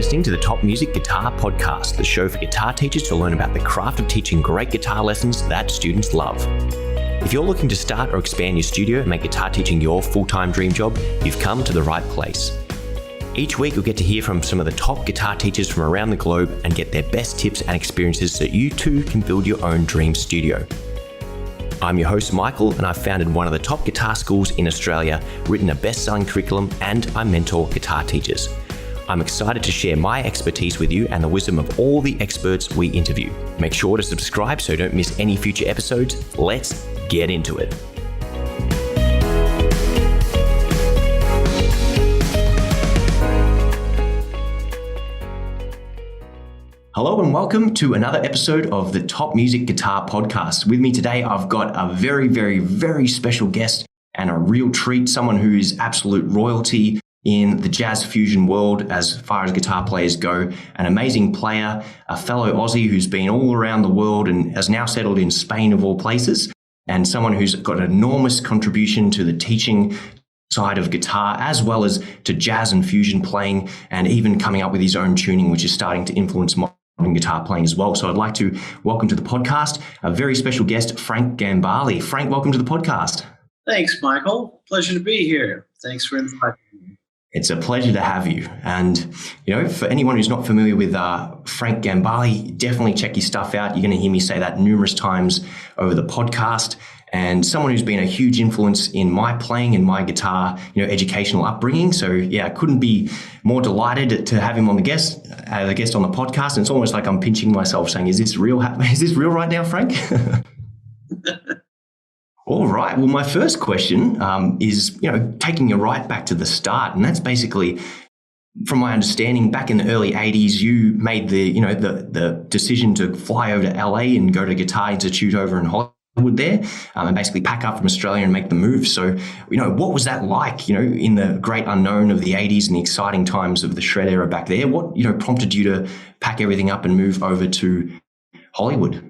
listening to the Top Music Guitar Podcast, the show for guitar teachers to learn about the craft of teaching great guitar lessons that students love. If you're looking to start or expand your studio and make guitar teaching your full-time dream job, you've come to the right place. Each week, you'll get to hear from some of the top guitar teachers from around the globe and get their best tips and experiences so you too can build your own dream studio. I'm your host, Michael, and I've founded one of the top guitar schools in Australia, written a best-selling curriculum, and I mentor guitar teachers. I'm excited to share my expertise with you and the wisdom of all the experts we interview. Make sure to subscribe so you don't miss any future episodes. Let's get into it. Hello and welcome to another episode of the Top Music Guitar Podcast. With me today, I've got a very, very, very special guest and a real treat, someone who is absolute royalty in the jazz fusion world as far as guitar players go, an amazing player, a fellow Aussie who's been all around the world and has now settled in Spain of all places, and someone who's got an enormous contribution to the teaching side of guitar as well as to jazz and fusion playing, and even coming up with his own tuning, which is starting to influence modern guitar playing as well. So I'd like to welcome to the podcast a very special guest, Frank Gambale. Frank, welcome to the podcast. Thanks, Michael. Pleasure to be here. Thanks for inviting me. It's a pleasure to have you. And, for anyone who's not familiar with Frank Gambale, definitely check his stuff out. You're going to hear me say that numerous times over the podcast. And someone who's been a huge influence in my playing and my guitar, educational upbringing. So I couldn't be more delighted to have him on the guest on the podcast. And it's almost like I'm pinching myself saying, is this real? Is this real right now, Frank? All right. Well, my first question is, taking you right back to the start. And that's basically, from my understanding, back in the early 80s, you made the decision to fly over to LA and go to Guitar Institute over in Hollywood there, and basically pack up from Australia and make the move. So, what was that like, in the great unknown of the 80s and the exciting times of the shred era back there? What, prompted you to pack everything up and move over to Hollywood?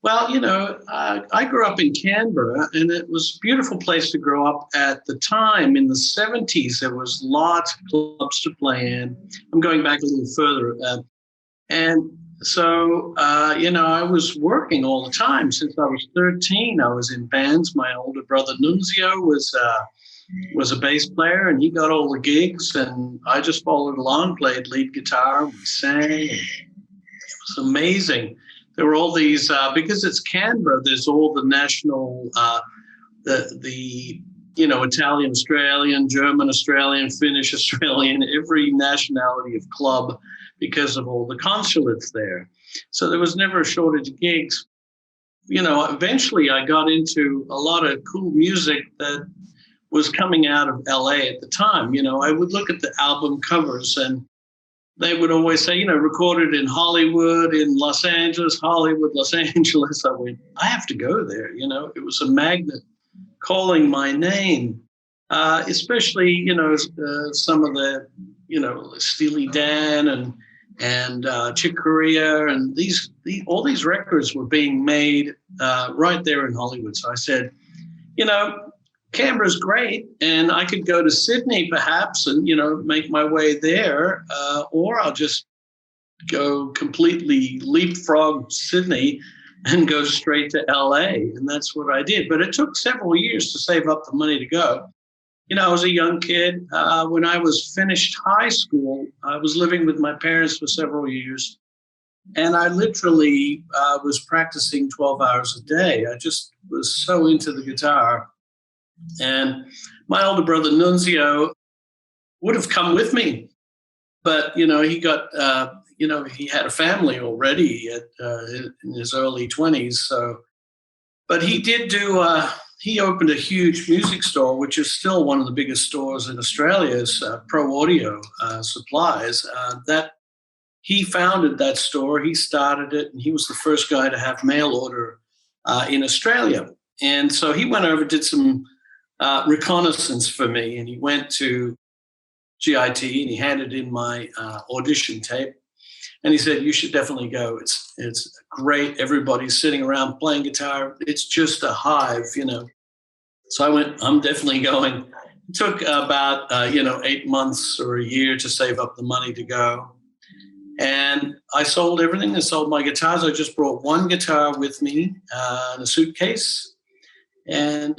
Well, I grew up in Canberra, and it was a beautiful place to grow up at the time. In the 70s, there was lots of clubs to play in. I'm going back a little further. And so, I was working all the time. Since I was 13, I was in bands. My older brother, Nunzio, was a bass player, and he got all the gigs, and I just followed along, played lead guitar, we sang. It was amazing. There were all these, because it's Canberra, there's all the national, Italian Australian, German Australian, Finnish Australian, every nationality of club because of all the consulates there. So there was never a shortage of gigs. Eventually I got into a lot of cool music that was coming out of LA at the time. I would look at the album covers and they would always say, recorded in Hollywood, in Los Angeles, Hollywood, Los Angeles. I went, I have to go there. It was a magnet calling my name, especially, some of the, Steely Dan and Chick Corea, and all these records were being made right there in Hollywood. So I said, Canberra's great, and I could go to Sydney perhaps and, make my way there, or I'll just go completely leapfrog Sydney and go straight to LA. And that's what I did. But it took several years to save up the money to go. I was a young kid. When I was finished high school, I was living with my parents for several years. And I literally was practicing 12 hours a day. I just was so into the guitar. And my older brother, Nunzio, would have come with me. But, he got, he had a family already in his early 20s. So, but he did he opened a huge music store, which is still one of the biggest stores in Australia's Pro Audio Supplies. That he founded that store. He started it, and he was the first guy to have mail order in Australia. And so he went over, did some reconnaissance for me, and he went to GIT and he handed in my audition tape, and he said, you should definitely go. It's great. Everybody's sitting around playing guitar. It's just a hive, So I went, I'm definitely going. It took about 8 months or a year to save up the money to go. And I sold everything. I sold my guitars. I just brought one guitar with me in a suitcase. And,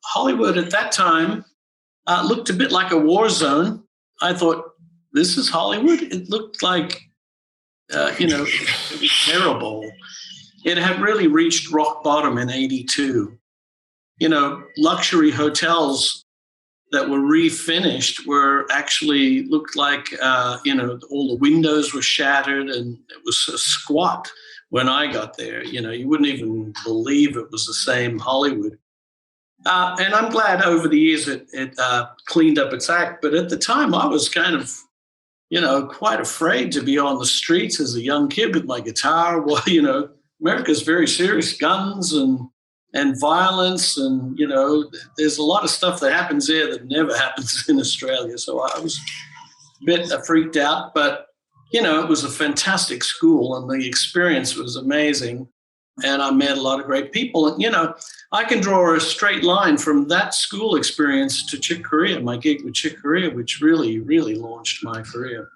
Hollywood at that time looked a bit like a war zone. I thought, this is Hollywood? It looked like, it was terrible. It had really reached rock bottom in 82. Luxury hotels that were refinished were actually looked like, all the windows were shattered and it was a squat when I got there. You wouldn't even believe it was the same Hollywood. And I'm glad over the years it cleaned up its act. But at the time, I was kind of, quite afraid to be on the streets as a young kid with my guitar. Well, America's very serious, guns and violence, and there's a lot of stuff that happens there that never happens in Australia. So I was a bit freaked out, but it was a fantastic school and the experience was amazing, and I met a lot of great people. And I can draw a straight line from that school experience to Chick Corea, my gig with Chick Corea, which really, really launched my career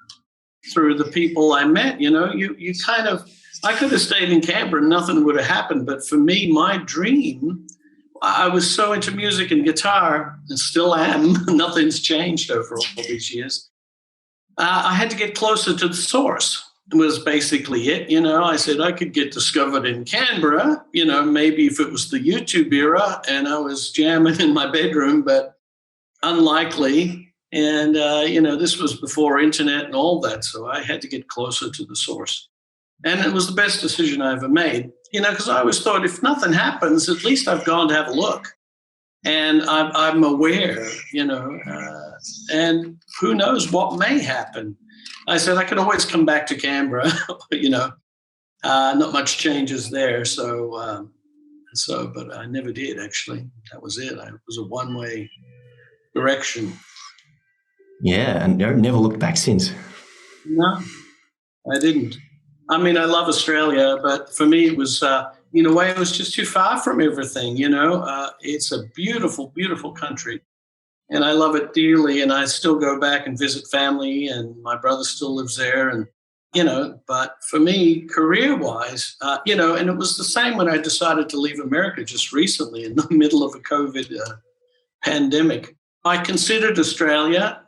through the people I met. You kind of, I could have stayed in Canberra and nothing would have happened. But for me, my dream, I was so into music and guitar and still am. Nothing's changed over all these years. I had to get closer to the source was basically it. I said I could get discovered in Canberra, maybe if it was the YouTube era and I was jamming in my bedroom, but unlikely. And, this was before internet and all that. So I had to get closer to the source. And it was the best decision I ever made, because I always thought if nothing happens, at least I've gone to have a look. And I'm aware, and who knows what may happen. I said I could always come back to Canberra, not much changes there. So, but I never did, actually. That was it. It was a one-way direction. Yeah, and never looked back since. No, I didn't. I mean, I love Australia, but for me, it was, in a way, it was just too far from everything, It's a beautiful, beautiful country, and I love it dearly, and I still go back and visit family, and my brother still lives there, and, but for me, career-wise, and it was the same when I decided to leave America just recently in the middle of a COVID pandemic. I considered Australia.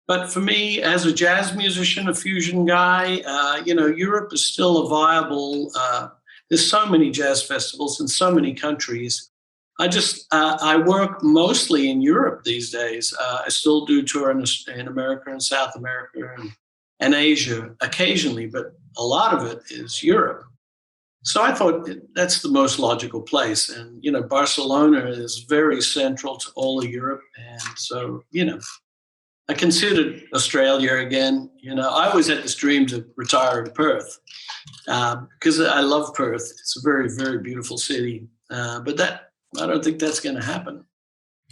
But for me, as a jazz musician, a fusion guy, Europe is still a viable. There's so many jazz festivals in so many countries. I work mostly in Europe these days. I still do tour in America and South America and Asia occasionally, but a lot of it is Europe. So I thought that's the most logical place. And, Barcelona is very central to all of Europe. And so, I considered Australia again. I always had this dream to retire in Perth because I love Perth. It's a very, very beautiful city. But I don't think that's going to happen.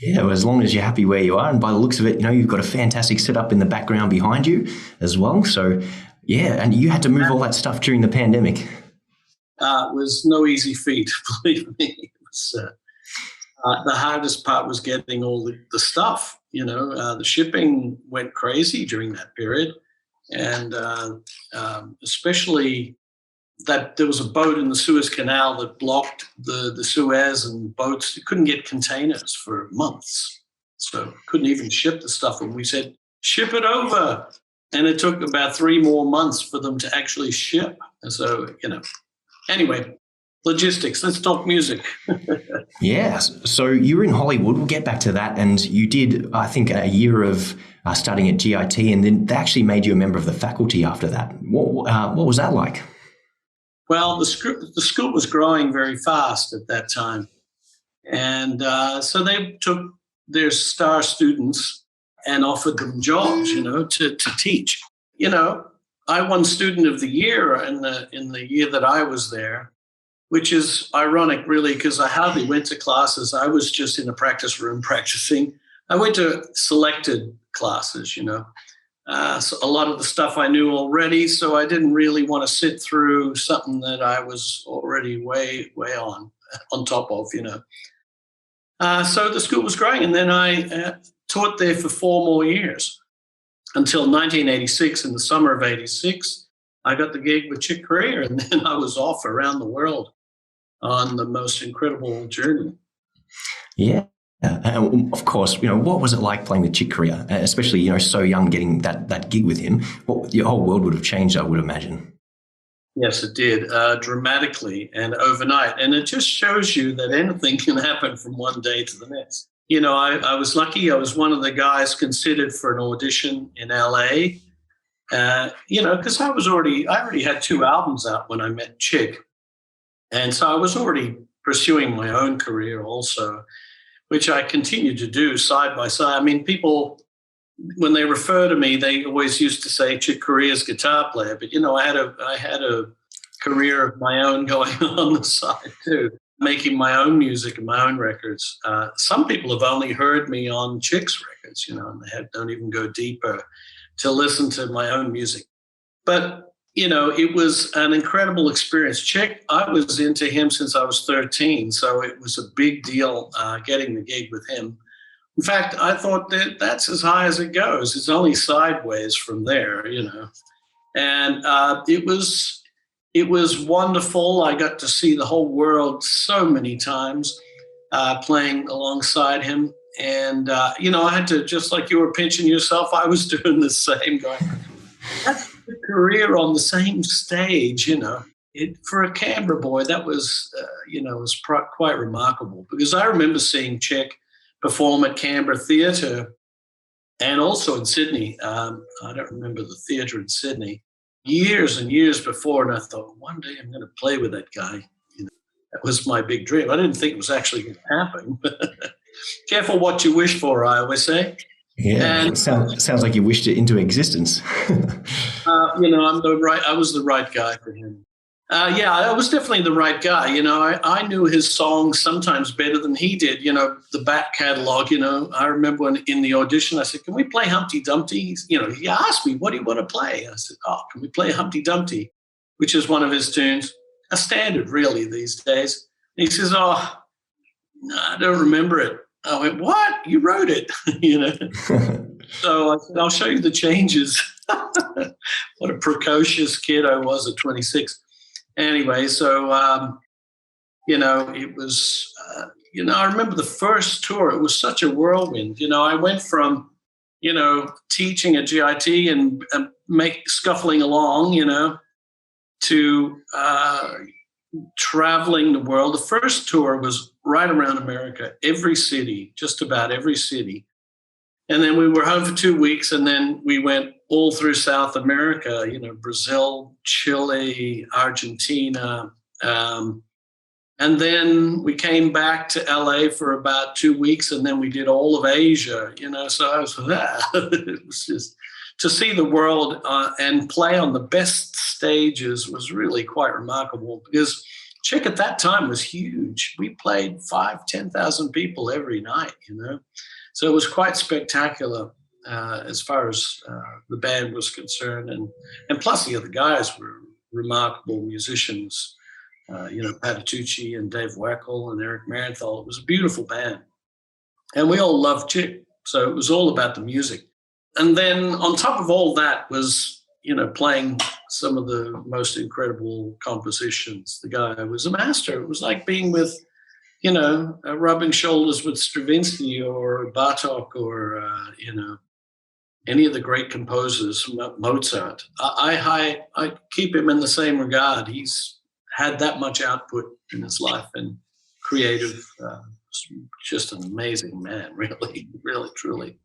Yeah, well, as long as you're happy where you are. And by the looks of it, you've got a fantastic setup in the background behind you as well. So, yeah, and you had to move all that stuff during the pandemic. It was no easy feat, believe me. It was, the hardest part was getting all the stuff. The shipping went crazy during that period. And especially that there was a boat in the Suez Canal that blocked the Suez, and boats couldn't get containers for months. So couldn't even ship the stuff. And we said, ship it over. And it took about 3 more months for them to actually ship. And so, anyway, logistics. Let's talk music. Yeah. So you were in Hollywood. We'll get back to that. And you did, I think, a year of studying at GIT, and then they actually made you a member of the faculty after that. What was that like? Well, the school was growing very fast at that time. And so they took their star students and offered them jobs, to teach. I won Student of the Year in the year that I was there, which is ironic, really, because I hardly went to classes. I was just in a practice room practicing. I went to selected classes, so a lot of the stuff I knew already, so I didn't really want to sit through something that I was already way on top of, So the school was growing, and then I taught there for 4 more years. until 1986. In the summer of 86, I got the gig with Chick Corea, and then I was off around the world on the most incredible journey. Yeah. And of course, what was it like playing with Chick Corea, especially, so young, getting that gig with him? Your whole world would have changed, I would imagine. Yes, it did, dramatically and overnight. And it just shows you that anything can happen from one day to the next. I was lucky. I was one of the guys considered for an audition in LA, because I already had 2 albums out when I met Chick. And so I was already pursuing my own career also, which I continued to do side by side. I mean, people, when they refer to me, they always used to say Chick Corea's guitar player, but I had a career of my own going on the side too, making my own music and my own records. Some people have only heard me on Chick's records, and they don't even go deeper to listen to my own music. But it was an incredible experience. Chick, I was into him since I was 13, so it was a big deal getting the gig with him. In fact, I thought that's as high as it goes. It's only sideways from there, And it was wonderful. I got to see the whole world so many times playing alongside him. And, I had to, just like you were pinching yourself, I was doing the same, going, that's a career on the same stage, for a Canberra boy, that was, was quite remarkable, because I remember seeing Chick perform at Canberra Theatre and also in Sydney. I don't remember the theatre in Sydney, years and years before. And I thought, one day I'm going to play with that guy. That was my big dream. I didn't think it was actually going to happen. Careful what you wish for, I always say. Yeah, and, sounds like you wished it into existence. I was the right guy for him. I was definitely the right guy. I knew his songs sometimes better than he did, the back catalog. I remember when in the audition, I said, can we play Humpty Dumpty? He asked me, what do you want to play? I said, can we play Humpty Dumpty, which is one of his tunes, a standard really these days. And he says, no, I don't remember it. I went, what? You wrote it, So I said, I'll show you the changes. What a precocious kid I was at 26. Anyway, so, it was, I remember the first tour. It was such a whirlwind. I went from, teaching at GIT and scuffling along, to traveling the world. The first tour was right around America, every city, just about every city. And then we were home for 2 weeks, and then we went all through South America, Brazil, Chile, Argentina. And then we came back to LA for about 2 weeks, and then we did all of Asia, so I was, it was just, to see the world and play on the best stages was really quite remarkable, because Chick at that time was huge. We played 5,000-10,000 people every night, So it was quite spectacular as far as the band was concerned. And plus the other guys were remarkable musicians, Patitucci and Dave Weckl and Eric Marienthal. It was a beautiful band. And we all loved Chick. So it was all about the music. And then on top of all that was, playing some of the most incredible compositions. The guy was a master. It was like being with, rubbing shoulders with Stravinsky or Bartok or, any of the great composers, Mozart. I keep him in the same regard. He's had that much output in his life and creative, just an amazing man, really, really, truly.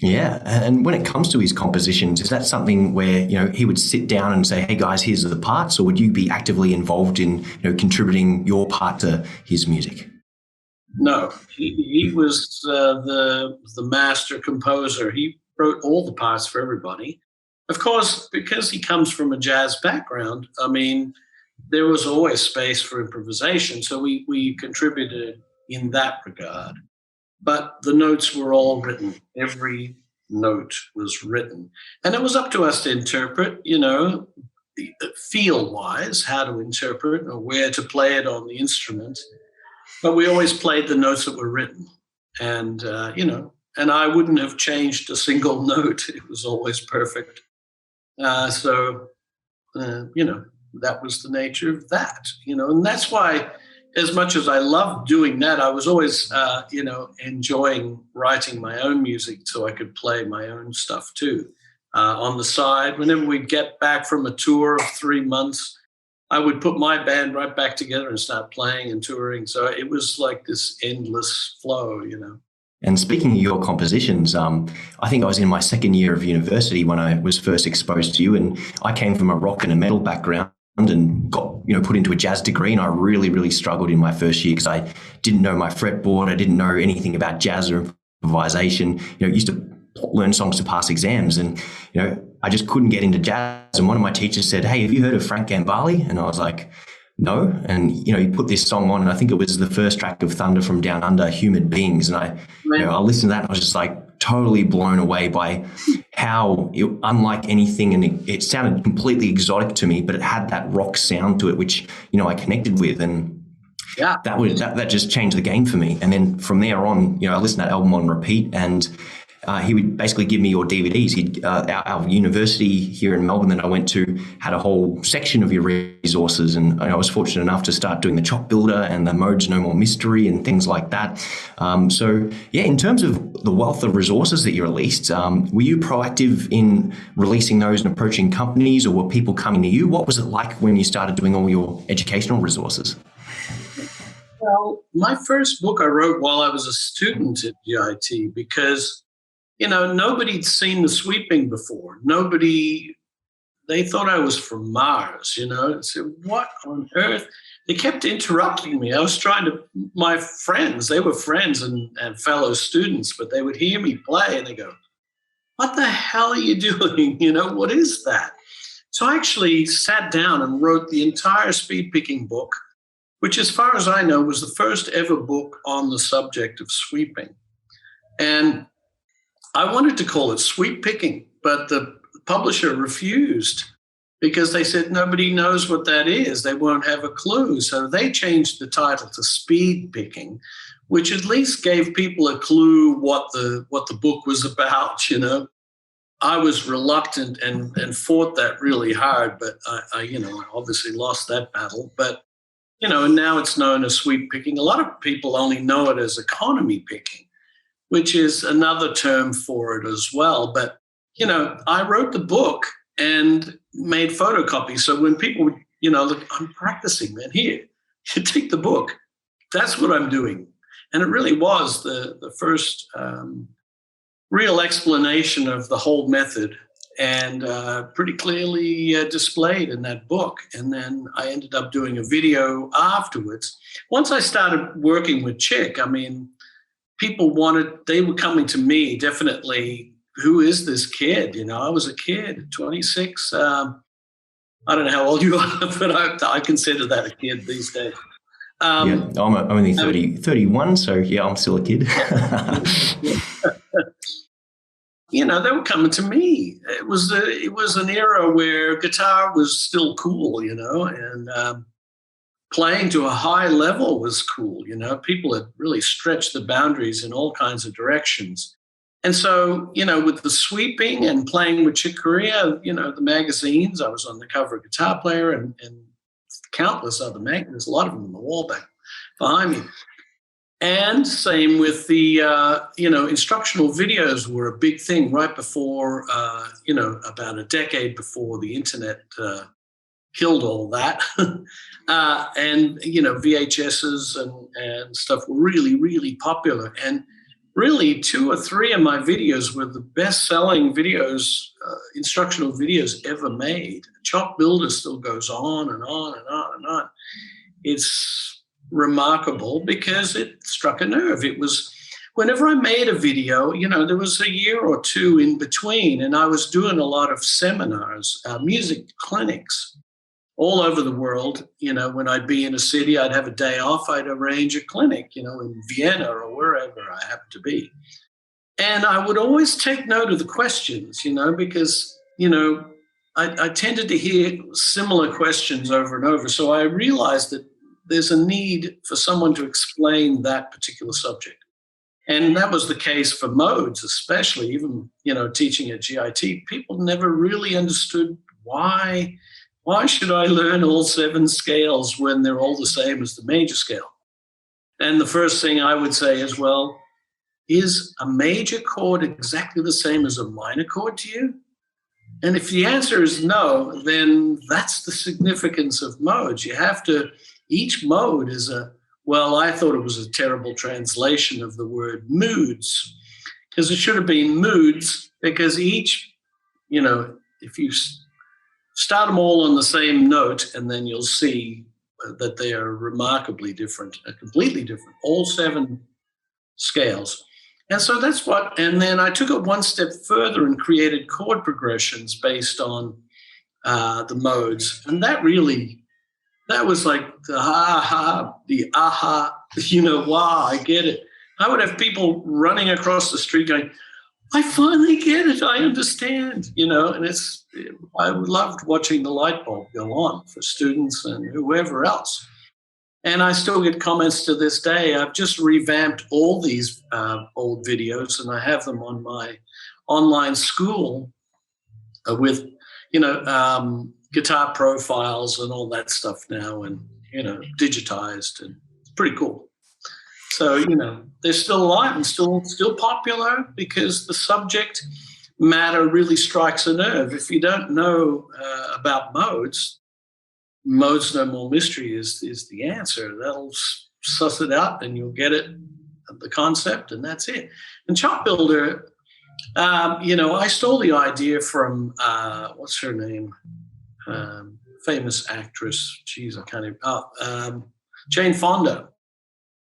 Yeah. And when it comes to his compositions, is that something where, he would sit down and say, hey guys, here's the parts, or would you be actively involved in, contributing your part to his music? No, he was the master composer. He wrote all the parts for everybody. Of course, because he comes from a jazz background, there was always space for improvisation. So we contributed in that regard. But the notes were all written. Every note was written. And it was up to us to interpret, feel-wise, how to interpret or where to play it on the instrument. But we always played the notes that were written. And, and I wouldn't have changed a single note. It was always perfect. That was the nature of that, and that's why, as much as I loved doing that, I was always, enjoying writing my own music so I could play my own stuff too. On the side, whenever we'd get back from a tour of 3 months, I would put my band right back together and start playing and touring. So it was like this endless flow. And speaking of your compositions, I think I was in my second year of university when I was first exposed to you, and I came from a rock and a metal background and got put into a jazz degree, and I really, really struggled in my first year because I didn't know my fretboard, I didn't know anything about jazz or improvisation. Used to learn songs to pass exams, and I just couldn't get into jazz. And one of my teachers said, "Hey, have you heard of Frank Gambale?" And I was like, "No." And he put this song on, and I think it was the first track of Thunder from Down Under, Human Beings. And I listened to that, and I was just like totally blown away by how unlike anything, and it sounded completely exotic to me, but it had that rock sound to it, which I connected with, and that just changed the game for me. And then from there on, I listened to that album on repeat, and he would basically give me your DVDs. Our university here in Melbourne that I went to had a whole section of your resources, and I was fortunate enough to start doing the Chop Builder and the Modes No More Mystery and things like that. In terms of the wealth of resources that you released, were you proactive in releasing those and approaching companies, or were people coming to you? What was it like when you started doing all your educational resources? Well, my first book I wrote while I was a student at GIT because nobody'd seen the sweeping before. They thought I was from Mars, I said, what on earth? They kept interrupting me. I was my friends, they were friends and fellow students, but they would hear me play and they go, what the hell are you doing? What is that? So I actually sat down and wrote the entire speed picking book, which as far as I know was the first ever book on the subject of sweeping. And I wanted to call it sweep picking, but the publisher refused because they said nobody knows what that is. They won't have a clue. So they changed the title to speed picking, which at least gave people a clue what the book was about. I was reluctant and fought that really hard, but I obviously lost that battle. But and now it's known as sweep picking. A lot of people only know it as economy picking, which is another term for it as well. But, I wrote the book and made photocopies. So when people would, look, I'm practicing, man, here, you take the book. That's what I'm doing. And it really was the first real explanation of the whole method, and pretty clearly displayed in that book. And then I ended up doing a video afterwards. Once I started working with Chick, they were coming to me, definitely, who is this kid? I was a kid, 26. I don't know how old you are, but I consider that a kid these days. I'm only 31, so yeah, I'm still a kid. They were coming to me. It was an era where guitar was still cool, and playing to a high level was cool. People had really stretched the boundaries in all kinds of directions. And so, with the sweeping and playing with Chick Corea, the magazines, I was on the cover of Guitar Player and countless other magazines, a lot of them on the wall back behind me. And same with the, instructional videos were a big thing right before, about a decade before the internet killed all that. And, VHSs and stuff were really, really popular. And really 2 or 3 of my videos were the best-selling videos, instructional videos ever made. Chop Builder still goes on and on and on and on. It's remarkable because it struck a nerve. It was, whenever I made a video, there was a year or 2 in between, and I was doing a lot of seminars, music clinics all over the world. When I'd be in a city, I'd have a day off, I'd arrange a clinic, in Vienna or wherever I happened to be. And I would always take note of the questions, because, I tended to hear similar questions over and over. So I realized that there's a need for someone to explain that particular subject. And that was the case for modes, especially even, teaching at GIT. People never really understood why should I learn all 7 scales when they're all the same as the major scale? And the first thing I would say is, well, is a major chord exactly the same as a minor chord to you? And if the answer is no, then that's the significance of modes. You have to, each mode is I thought it was a terrible translation of the word moods, because it should have been moods, because each, if you start them all on the same note, and then you'll see that they are remarkably different, completely different, all 7 scales. And so and then I took it one step further and created chord progressions based on the modes. And that was like the ha-ha, the aha, wow, I get it. I would have people running across the street going, I finally get it, I understand, and I loved watching the light bulb go on for students and whoever else. And I still get comments to this day. I've just revamped all these old videos, and I have them on my online school with, guitar profiles and all that stuff now, and, digitized, and it's pretty cool. So, they're still alive and still popular because the subject matter really strikes a nerve. If you don't know about modes no more mystery is the answer. That'll suss it out and you'll get it, the concept, and that's it. And Chop Builder, I stole the idea from, what's her name? Famous actress. Geez, I can't even, Jane Fonda.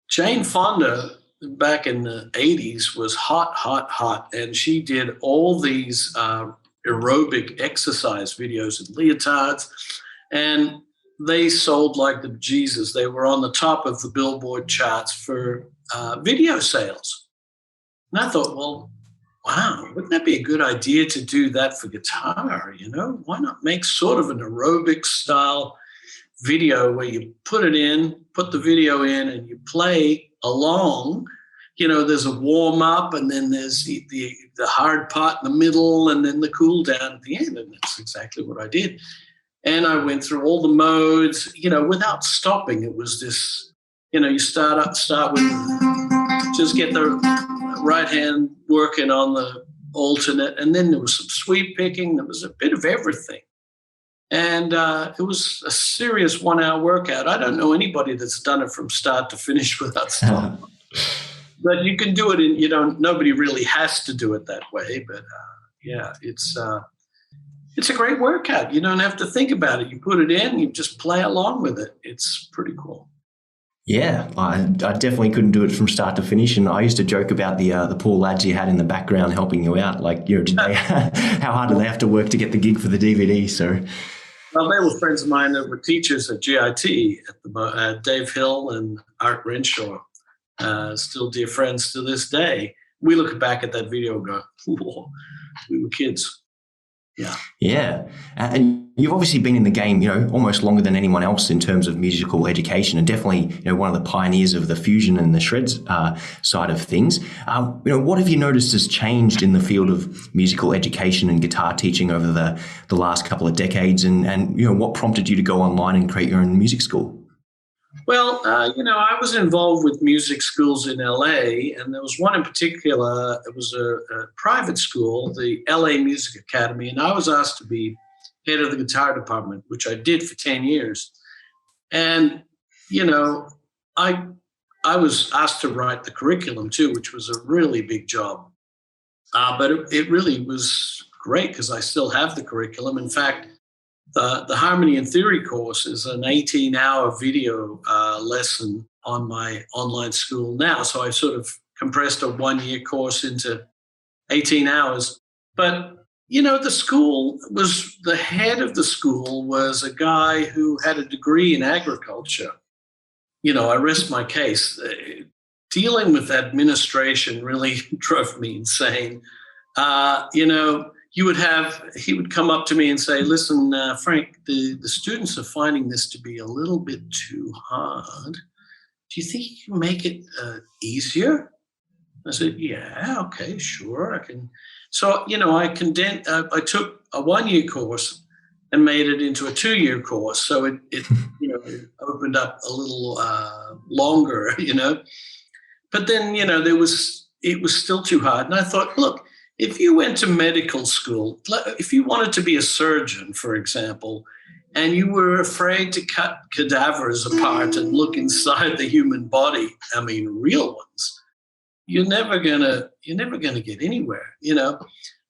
Jane Fonda back in the 80s was hot. And she did all these aerobic exercise videos in leotards. And they sold like the Jesus. They were on the top of the Billboard charts for video sales. And I thought, well, wow, wouldn't that be a good idea to do that for guitar? Why not make sort of an aerobic style video where you put the video in, and you play along. There's a warm up, and then there's the hard part in the middle, and then the cool down at the end. And that's exactly what I did. And I went through all the modes, without stopping. It was this, you start with, just get the right hand working on the alternate, and then there was some sweep picking. There was a bit of everything. And it was a serious 1-hour workout. I don't know anybody that's done it from start to finish without stopping. But you can do it nobody really has to do it that way. But it's a great workout. You don't have to think about it. You put it in, you just play along with it. It's pretty cool. Yeah, I definitely couldn't do it from start to finish. And I used to joke about the poor lads you had in the background helping you out. Like, how hard do they have to work to get the gig for the DVD? So, well, they were friends of mine that were teachers at GIT, Dave Hill and Art Renshaw, still dear friends to this day. We look back at that video and go, whoa, we were kids. Yeah. Yeah. And you've obviously been in the game, almost longer than anyone else in terms of musical education, and definitely, one of the pioneers of the fusion and the shreds side of things. What have you noticed has changed in the field of musical education and guitar teaching over the last couple of decades? And what prompted you to go online and create your own music school? Well, I was involved with music schools in LA, and there was one in particular. It was a private school, the LA Music Academy, and I was asked to be head of the guitar department, which I did for 10 years. And, I was asked to write the curriculum too, which was a really big job. But it really was great because I still have the curriculum. In fact, the Harmony and Theory course is an 18-hour video lesson on my online school now. So I sort of compressed a 1-year course into 18 hours. But, the head of the school was a guy who had a degree in agriculture. I rest my case. Dealing with administration really drove me insane. He would come up to me and say, listen, Frank, the students are finding this to be a little bit too hard. Do you think you can make it easier? I said, yeah, okay, sure, I can. So, I took a 1-year course and made it into a 2-year course. So it opened up a little longer, But then, it was still too hard. And I thought, look, if you went to medical school, if you wanted to be a surgeon, for example, and you were afraid to cut cadavers apart and look inside the human body, I mean, real ones, you're never gonna get anywhere.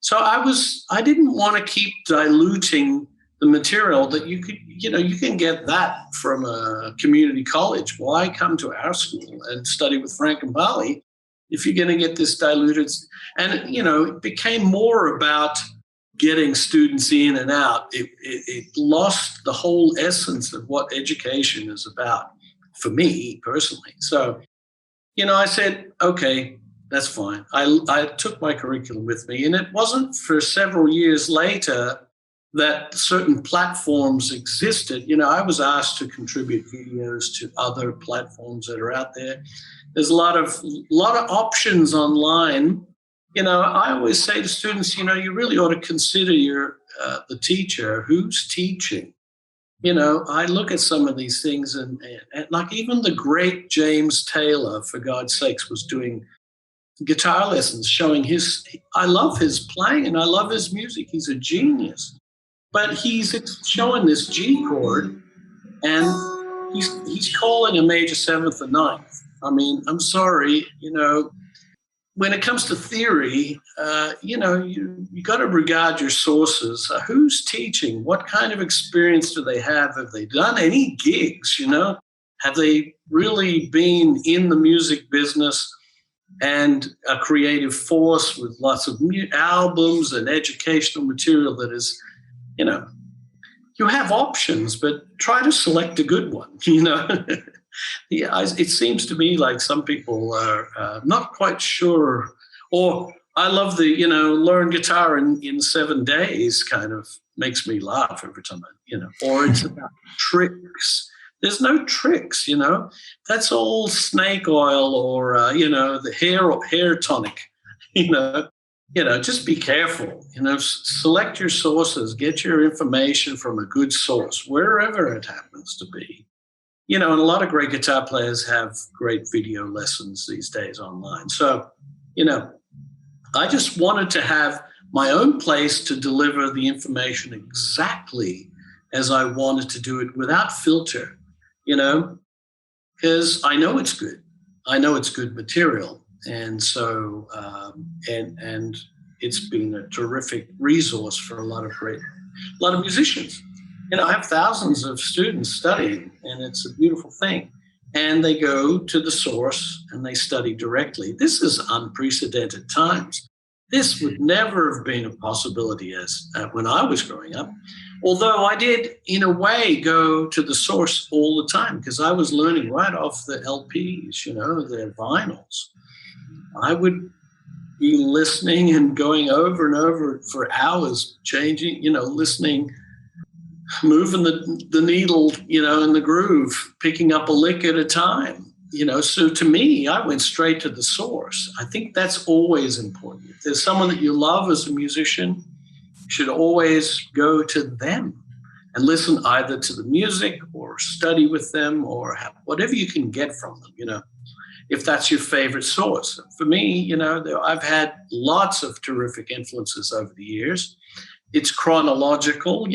So I didn't want to keep diluting the material that you can get that from a community college. Why come to our school and study with Frank Gambale if you're going to get this diluted? And it became more about getting students in and out. It lost the whole essence of what education is about for me personally. So I said, okay, that's fine. I took my curriculum with me, and it wasn't for several years later that certain platforms existed. I was asked to contribute videos to other platforms that are out there. There's a lot of options online. I always say to students, you really ought to consider the teacher who's teaching. I look at some of these things and like even the great James Taylor, for God's sakes, was doing guitar lessons, showing I love his playing and I love his music. He's a genius. But he's showing this G chord and he's calling a major seventh or ninth. I mean, I'm sorry, when it comes to theory, you got to regard your sources. Who's teaching? What kind of experience do they have? Have they done any gigs? Have they really been in the music business and a creative force with lots of albums and educational material that is, you have options, but try to select a good one. Yeah, it seems to me like some people are not quite sure. Or I love the, learn guitar in 7 days kind of makes me laugh every time or it's about tricks. There's no tricks, That's all snake oil or, the hair tonic, just be careful, select your sources, get your information from a good source, wherever it happens to be. And a lot of great guitar players have great video lessons these days online. So, I just wanted to have my own place to deliver the information exactly as I wanted to do it without filter, because I know it's good. I know it's good material. And so, and it's been a terrific resource for a lot of musicians. I have thousands of students studying, and it's a beautiful thing. And they go to the source and they study directly. This is unprecedented times. This would never have been a possibility when I was growing up. Although I did, in a way, go to the source all the time because I was learning right off the LPs, the vinyls. I would be listening and going over and over for hours, changing, listening, moving the needle, in the groove, picking up a lick at a time, So to me, I went straight to the source. I think that's always important. If there's someone that you love as a musician, you should always go to them and listen either to the music or study with them or whatever you can get from them, if that's your favorite source. For me, I've had lots of terrific influences over the years. It's chronological,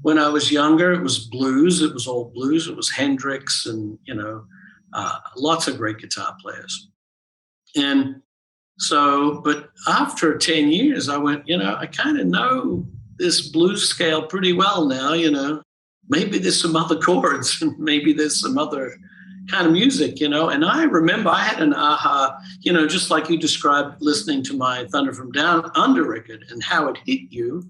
When I was younger, it was blues. It was all blues. It was Hendrix and, lots of great guitar players. And so, but after 10 years, I went, I kind of know this blues scale pretty well now, Maybe there's some other chords and maybe there's some other kind of music, And I remember I had an aha, just like you described listening to my Thunder from Down Under record and how it hit you.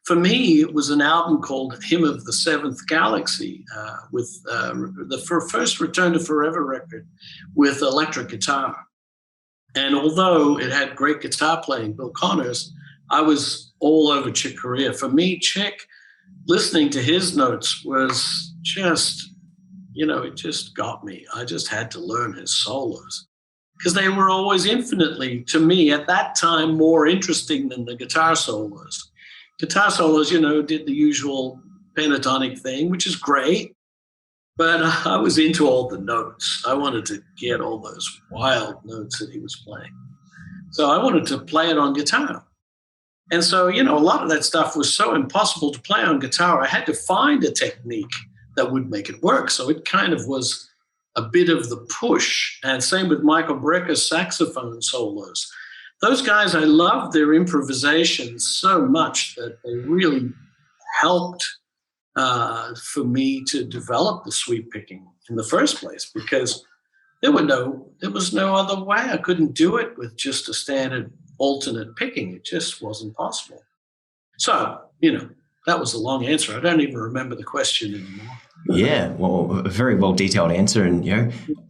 For me, it was an album called Hymn of the Seventh Galaxy with the first Return to Forever record with electric guitar. And although it had great guitar playing, Bill Connors, I was all over Chick Corea. For me, Chick, listening to his notes was just, it just got me. I just had to learn his solos. because they were always infinitely, to me at that time, more interesting than the guitar solos. Guitar solos, did the usual pentatonic thing, which is great, but I was into all the notes. I wanted to get all those wild notes that he was playing. So I wanted to play it on guitar. And so, a lot of that stuff was so impossible to play on guitar. I had to find a technique that would make it work. So it kind of was a bit of the push. And same with Michael Brecker's saxophone solos. Those guys, I loved their improvisation so much that they really helped for me to develop the sweep picking in the first place, because there was no other way. I couldn't do it with just a standard alternate picking. It just wasn't possible. So, that was a long answer. I don't even remember the question anymore. Yeah, well, a very well detailed answer, and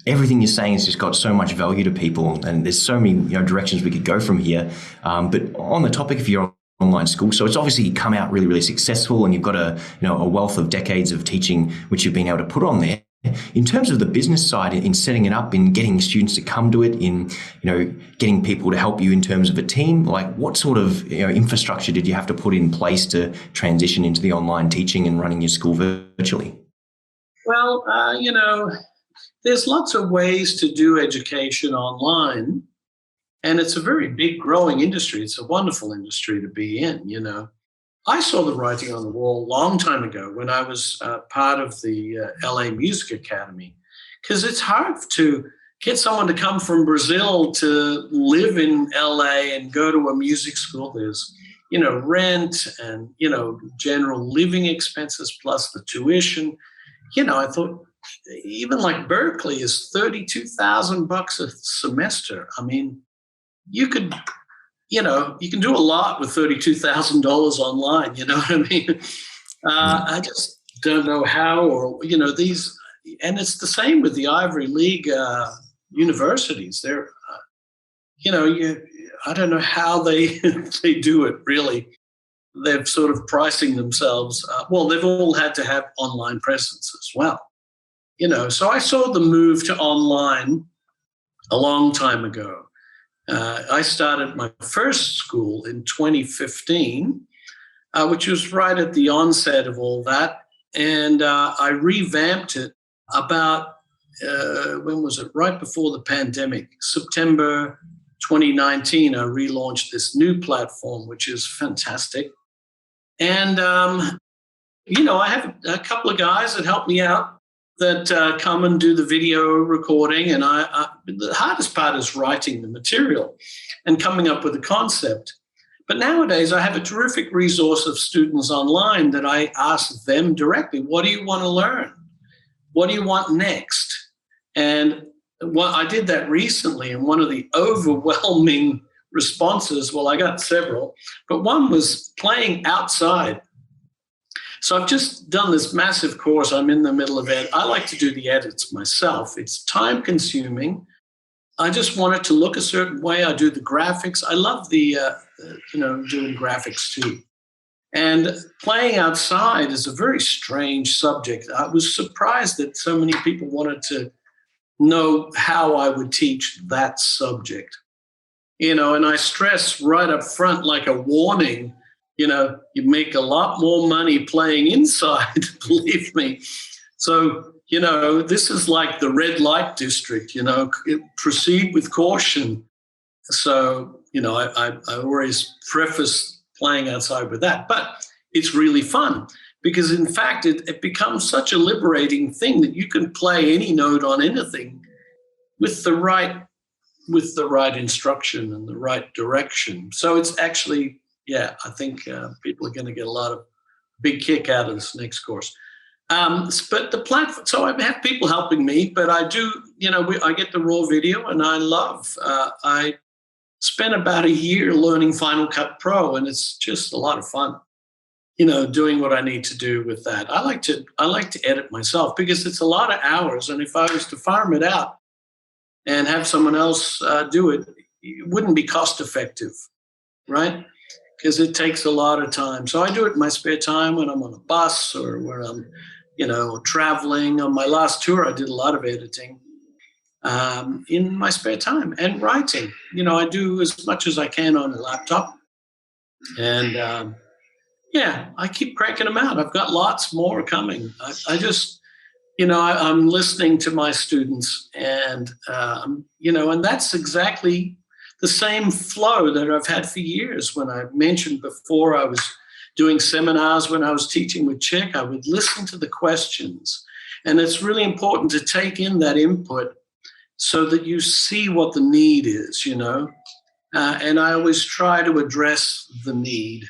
everything you're saying has just got so much value to people, and there's so many directions we could go from here. But on the topic of your online school, so it's obviously come out really, really successful, and you've got a wealth of decades of teaching which you've been able to put on there. In terms of the business side, in setting it up, in getting students to come to it, in getting people to help you in terms of a team, like what sort of infrastructure did you have to put in place to transition into the online teaching and running your school virtually? Well, there's lots of ways to do education online, and it's a very big growing industry. It's a wonderful industry to be in. I saw the writing on the wall a long time ago when I was part of the LA Music Academy, because it's hard to get someone to come from Brazil to live in LA and go to a music school. There's, rent and, general living expenses plus the tuition. I thought even like Berkeley is $32,000 a semester. I mean, you can do a lot with $32,000 online. You know what I mean? I just don't know how, or these, and it's the same with the Ivy League universities. They're, I don't know how they they do it really. They're sort of pricing themselves. They've all had to have online presence as well. So I saw the move to online a long time ago. I started my first school in 2015, which was right at the onset of all that. And I revamped it about, when was it? Right before the pandemic, September 2019, I relaunched this new platform, which is fantastic. And, I have a couple of guys that help me out that come and do the video recording. And the hardest part is writing the material and coming up with a concept. But nowadays, I have a terrific resource of students online that I ask them directly, what do you want to learn? What do you want next? And I did that recently, and one of the overwhelming responses, I got several, but one was playing outside. So I've just done this massive course. I'm in the middle of it. I like to do the edits myself. It's time consuming. I just want it to look a certain way. I do the graphics. I love the, doing graphics too. And playing outside is a very strange subject. I was surprised that so many people wanted to know how I would teach that subject. And I stress right up front, like a warning, you make a lot more money playing inside, believe me. So, this is like the red light district, proceed with caution. So, I always preface playing outside with that, but it's really fun because in fact, it becomes such a liberating thing that you can play any note on anything with the right instruction and the right direction. So it's actually, I think people are going to get a lot of big kick out of this next course. But the platform, so I have people helping me, but I do, I get the raw video and I love, I spent about a year learning Final Cut Pro, and it's just a lot of fun, doing what I need to do with that. I like to edit myself because it's a lot of hours. And if I was to farm it out and have someone else do it, it wouldn't be cost effective, right? Because it takes a lot of time. So I do it in my spare time when I'm on a bus or when I'm, traveling. On my last tour, I did a lot of editing. in my spare time, and writing. I do as much as I can on a laptop, and I keep cranking them out. I've got lots more coming. I just, I'm listening to my students, and and that's exactly the same flow that I've had for years. When I mentioned before, I was doing seminars when I was teaching with Chick. I would listen to the questions, and it's really important to take in that input so that you see what the need is, and I always try to address the need.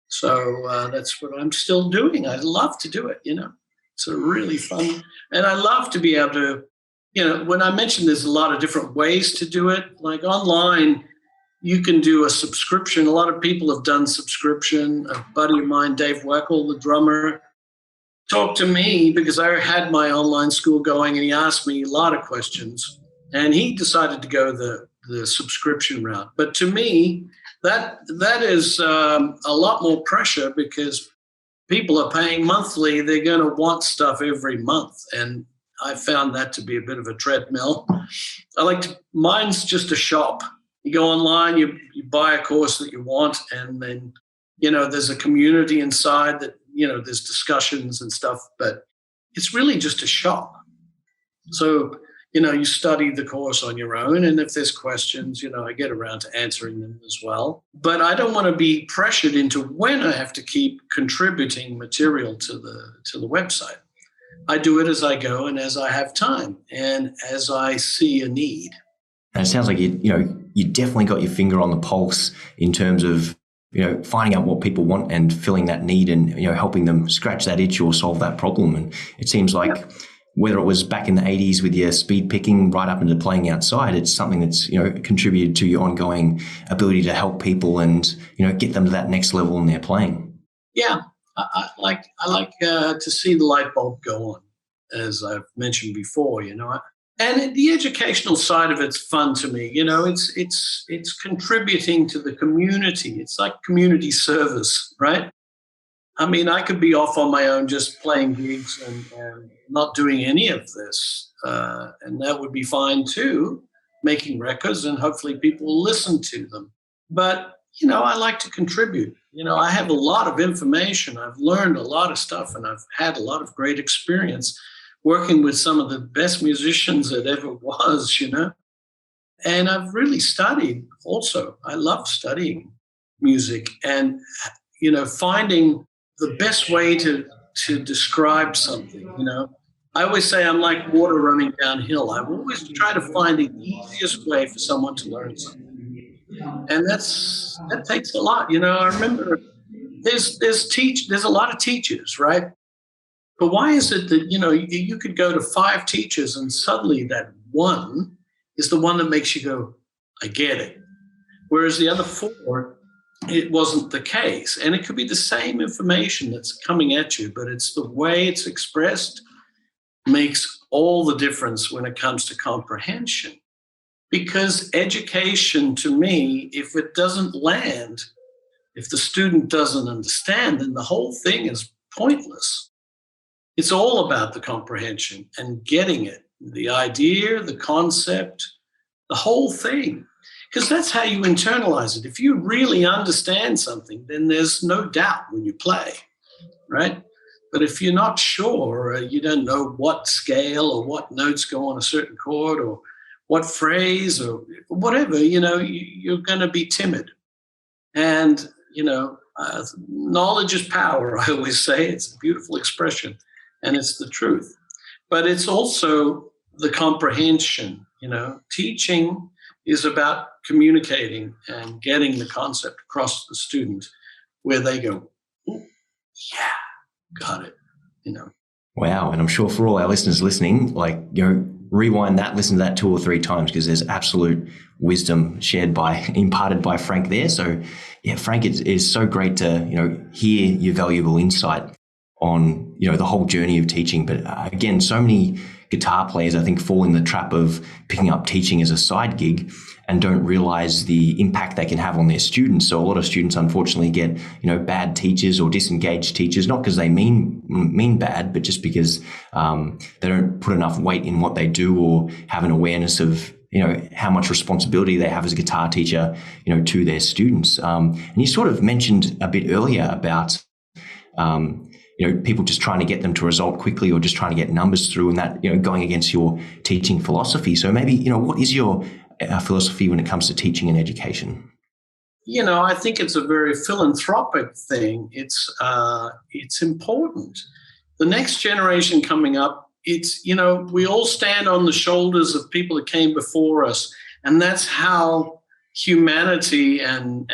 So that's what I'm still doing. I love to do it, It's a really fun, and I love to be able to, when I mentioned there's a lot of different ways to do it, like online, you can do a subscription. A lot of people have done subscription. A buddy of mine, Dave Weckel, the drummer, talked to me because I had my online school going, and he asked me a lot of questions, and he decided to go the subscription route. But to me, that is a lot more pressure, because people are paying monthly. They're going to want stuff every month, and I found that to be a bit of a treadmill. Mine's just a shop. You go online, you buy a course that you want, and then, there's a community inside that, there's discussions and stuff, but it's really just a shop. So, you study the course on your own, and if there's questions, I get around to answering them as well. But I don't want to be pressured into when I have to keep contributing material to the website. I do it as I go and as I have time and as I see a need. And it sounds like you definitely got your finger on the pulse in terms of finding out what people want and filling that need, and helping them scratch that itch or solve that problem. And it seems like whether it was back in the 80s with your speed picking right up into playing outside, it's something that's contributed to your ongoing ability to help people and get them to that next level in their playing. Yeah, I like to see the light bulb go on, as I've mentioned before. And the educational side of it's fun to me. It's contributing to the community. It's like community service, right? I mean, I could be off on my own just playing gigs and not doing any of this. And that would be fine too, making records, and hopefully people will listen to them. But, I like to contribute. I have a lot of information. I've learned a lot of stuff, and I've had a lot of great experience working with some of the best musicians that ever was, And I've really studied also. I love studying music and, finding the best way to describe something, I always say I'm like water running downhill. I always try to find the easiest way for someone to learn something. And that takes a lot. I remember there's a lot of teachers, right? But why is it that, you could go to 5 teachers and suddenly that one is the one that makes you go, I get it. Whereas the other 4, it wasn't the case. And it could be the same information that's coming at you, but it's the way it's expressed makes all the difference when it comes to comprehension. Because education, to me, if it doesn't land, if the student doesn't understand, then the whole thing is pointless. It's all about the comprehension and getting it, the idea, the concept, the whole thing. Because that's how you internalize it. If you really understand something, then there's no doubt when you play, right? But if you're not sure, or you don't know what scale or what notes go on a certain chord or what phrase or whatever, you're going to be timid. And, knowledge is power, I always say. It's a beautiful expression, and it's the truth. But it's also the comprehension, Teaching is about communicating and getting the concept across to the student where they go, yeah, got it, Wow. And I'm sure for all our listeners listening, rewind that, listen to that 2 or 3 times, because there's absolute wisdom imparted by Frank there. So yeah, Frank, it is so great to, hear your valuable insight. on, the whole journey of teaching. But again, so many guitar players, I think, fall in the trap of picking up teaching as a side gig and don't realize the impact they can have on their students. So a lot of students, unfortunately, get, bad teachers or disengaged teachers, not because they mean bad, but just because they don't put enough weight in what they do or have an awareness of, how much responsibility they have as a guitar teacher, to their students. And you sort of mentioned a bit earlier about, people just trying to get them to result quickly or just trying to get numbers through, and that, going against your teaching philosophy. So maybe, what is your philosophy when it comes to teaching and education? I think it's a very philanthropic thing. It's important. The next generation coming up, it's, we all stand on the shoulders of people that came before us. And that's how humanity and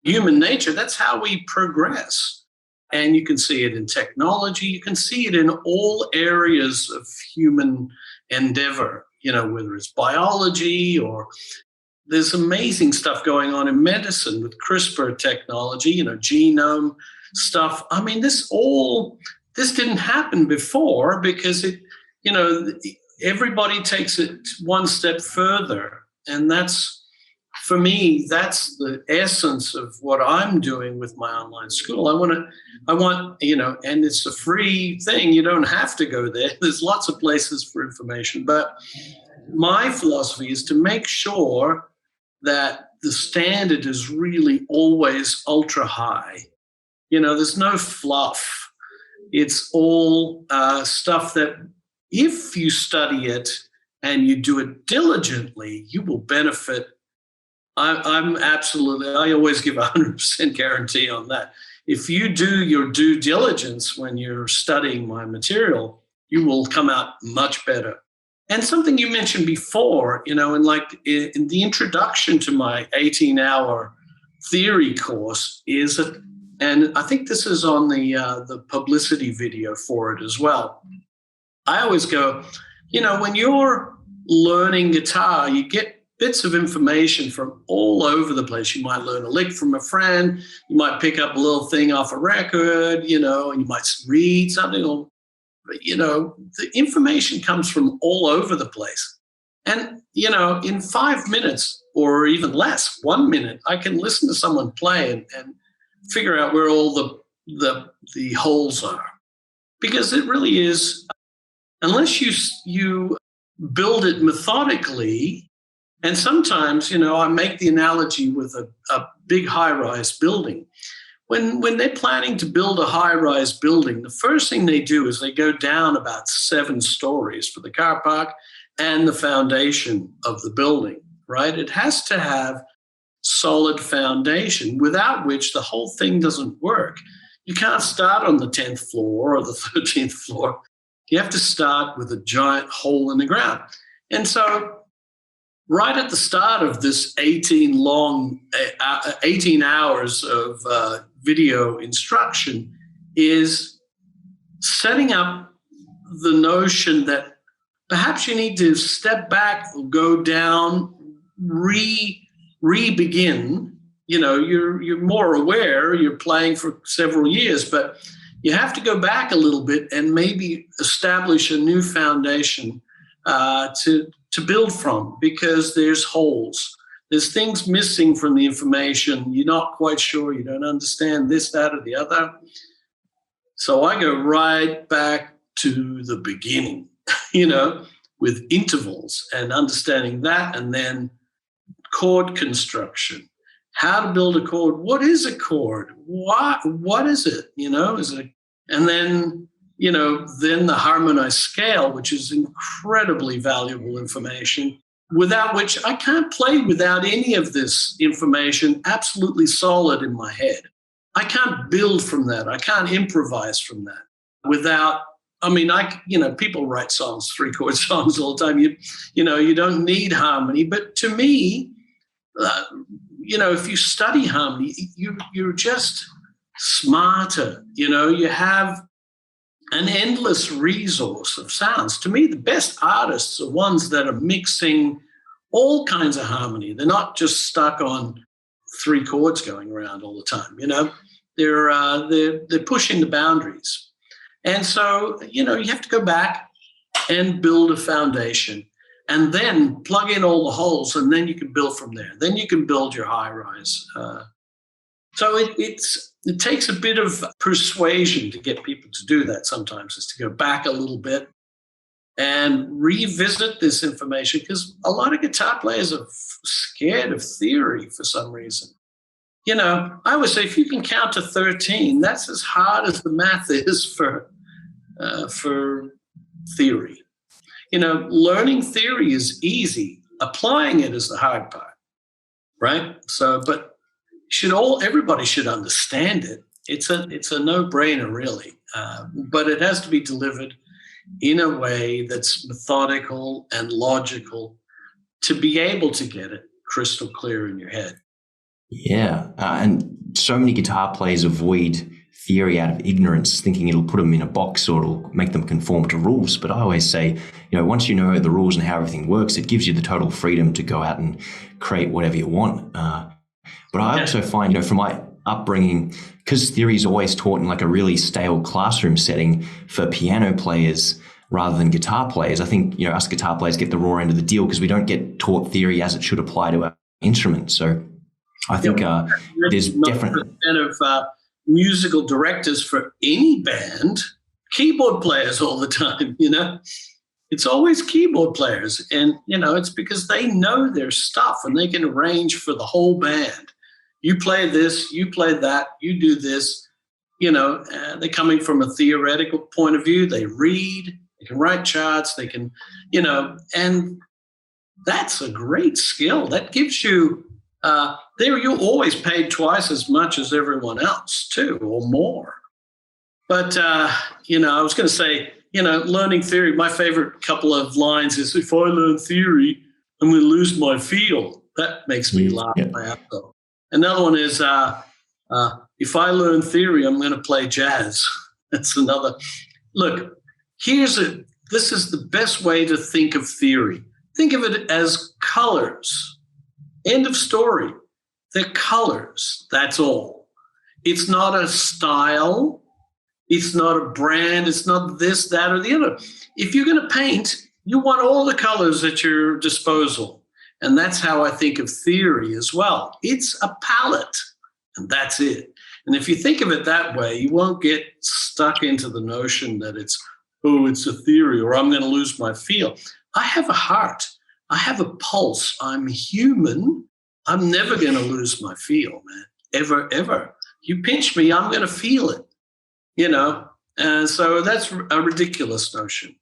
human nature, that's how we progress. And you can see it in technology. You can see it in all areas of human endeavor, whether it's biology or there's amazing stuff going on in medicine with CRISPR technology, genome stuff. I mean, this didn't happen before because everybody takes it one step further. And for me, that's the essence of what I'm doing with my online school. I want, and it's a free thing. You don't have to go there. There's lots of places for information. But my philosophy is to make sure that the standard is really always ultra high. There's no fluff. It's all stuff that if you study it and you do it diligently, you will benefit. I always give 100% guarantee on that. If you do your due diligence when you're studying my material, you will come out much better. And something you mentioned before, in the introduction to my 18-hour theory course is, and I think this is on the publicity video for it as well. I always go, when you're learning guitar, you get bits of information from all over the place. You might learn a lick from a friend. You might pick up a little thing off a record, and you might read something. The information comes from all over the place. And, in 5 minutes or even less, 1 minute, I can listen to someone play and figure out where all the holes are. Because it really is, unless you build it methodically. And sometimes, I make the analogy with a big high-rise building. When they're planning to build a high-rise building, the first thing they do is they go down about 7 stories for the car park and the foundation of the building, right? It has to have solid foundation, without which the whole thing doesn't work. You can't start on the 10th floor or the 13th floor. You have to start with a giant hole in the ground. And so right at the start of this 18 hours of video instruction is setting up the notion that perhaps you need to step back, go down, re-begin. You're more aware, you're playing for several years, but you have to go back a little bit and maybe establish a new foundation to build from, because there's holes. There's things missing from the information. You're not quite sure. You don't understand this, that, or the other. So I go right back to the beginning, with intervals and understanding that, and then chord construction. How to build a chord. What is a chord? What is it? Is it? And then then the harmonized scale, which is incredibly valuable information, without which I can't play without any of this information absolutely solid in my head. I can't build from that. I can't improvise from that without, people write songs, 3-chord songs all the time. You don't need harmony. But to me, if you study harmony, you're just smarter. You have an endless resource of sounds. To me, the best artists are ones that are mixing all kinds of harmony. They're not just stuck on 3 chords going around all the time. They're pushing the boundaries. And so, you have to go back and build a foundation and then plug in all the holes, and then you can build from there. Then you can build your high rise. So it takes a bit of persuasion to get people to do that sometimes, is to go back a little bit and revisit this information, because a lot of guitar players are scared of theory for some reason. I would say if you can count to 13, that's as hard as the math is for theory. Learning theory is easy. Applying it is the hard part, right? So, but everybody should understand it. It's a no-brainer, really. But it has to be delivered in a way that's methodical and logical to be able to get it crystal clear in your head. Yeah, and so many guitar players avoid theory out of ignorance, thinking it'll put them in a box or it'll make them conform to rules. But I always say, once you know the rules and how everything works, it gives you the total freedom to go out and create whatever you want. But I also find, from my upbringing, because theory is always taught in like a really stale classroom setting for piano players rather than guitar players, I think, us guitar players get the raw end of the deal because we don't get taught theory as it should apply to our instrument. So I think there's definitely of musical directors for any band, keyboard players all the time, It's always keyboard players. And, it's because they know their stuff and they can arrange for the whole band. You play this, you play that, you do this. They're coming from a theoretical point of view. They read, they can write charts, they can, and that's a great skill. That gives you, you're always paid twice as much as everyone else too, or more. But, I was going to say, learning theory, my favorite couple of lines is, if I learn theory, I'm going to lose my feel. That makes me laugh. Yeah. Another one is, if I learn theory, I'm going to play jazz. That's another. Look, this is the best way to think of theory. Think of it as colors. End of story. They're colors. That's all. It's not a style. It's not a brand. It's not this, that, or the other. If you're going to paint, you want all the colors at your disposal. And that's how I think of theory as well. It's a palette, and that's it. And if you think of it that way, you won't get stuck into the notion that it's a theory, or I'm going to lose my feel. I have a heart. I have a pulse. I'm human. I'm never going to lose my feel, man. Ever, ever. You pinch me, I'm going to feel it. And so that's a ridiculous notion.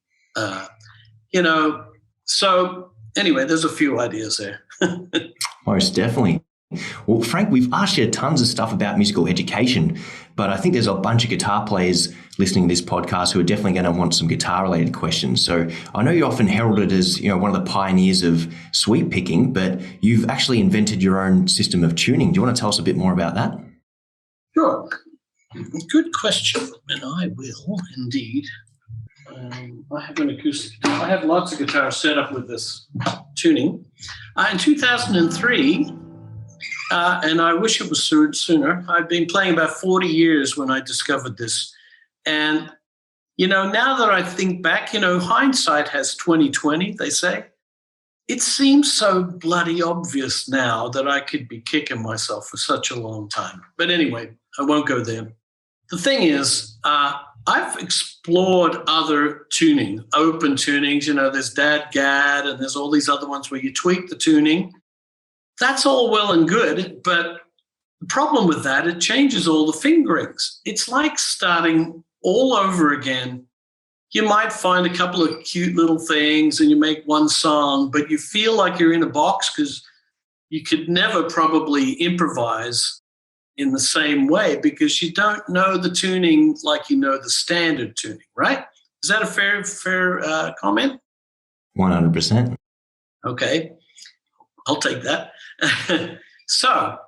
So anyway, there's a few ideas there. Most definitely. Well, Frank, we've asked you tons of stuff about musical education, but I think there's a bunch of guitar players listening to this podcast who are definitely going to want some guitar-related questions. So I know you're often heralded as, one of the pioneers of sweep picking, but you've actually invented your own system of tuning. Do you want to tell us a bit more about that? Sure. Good question, and I will indeed. I have an acoustic guitar. I have lots of guitars set up with this tuning. In 2003, and I wish it was sooner, I've been playing about 40 years when I discovered this. And, now that I think back, hindsight has 20/20, they say. It seems so bloody obvious now that I could be kicking myself for such a long time. But anyway, I won't go there. The thing is, I've explored other tuning, open tunings. There's DAD-GAD, and there's all these other ones where you tweak the tuning. That's all well and good, but the problem with that, it changes all the fingerings. It's like starting all over again. You might find a couple of cute little things and you make one song, but you feel like you're in a box because you could never probably improvise in the same way because you don't know the tuning like you know the standard tuning, right? Is that a fair comment? 100%. Okay, I'll take that. So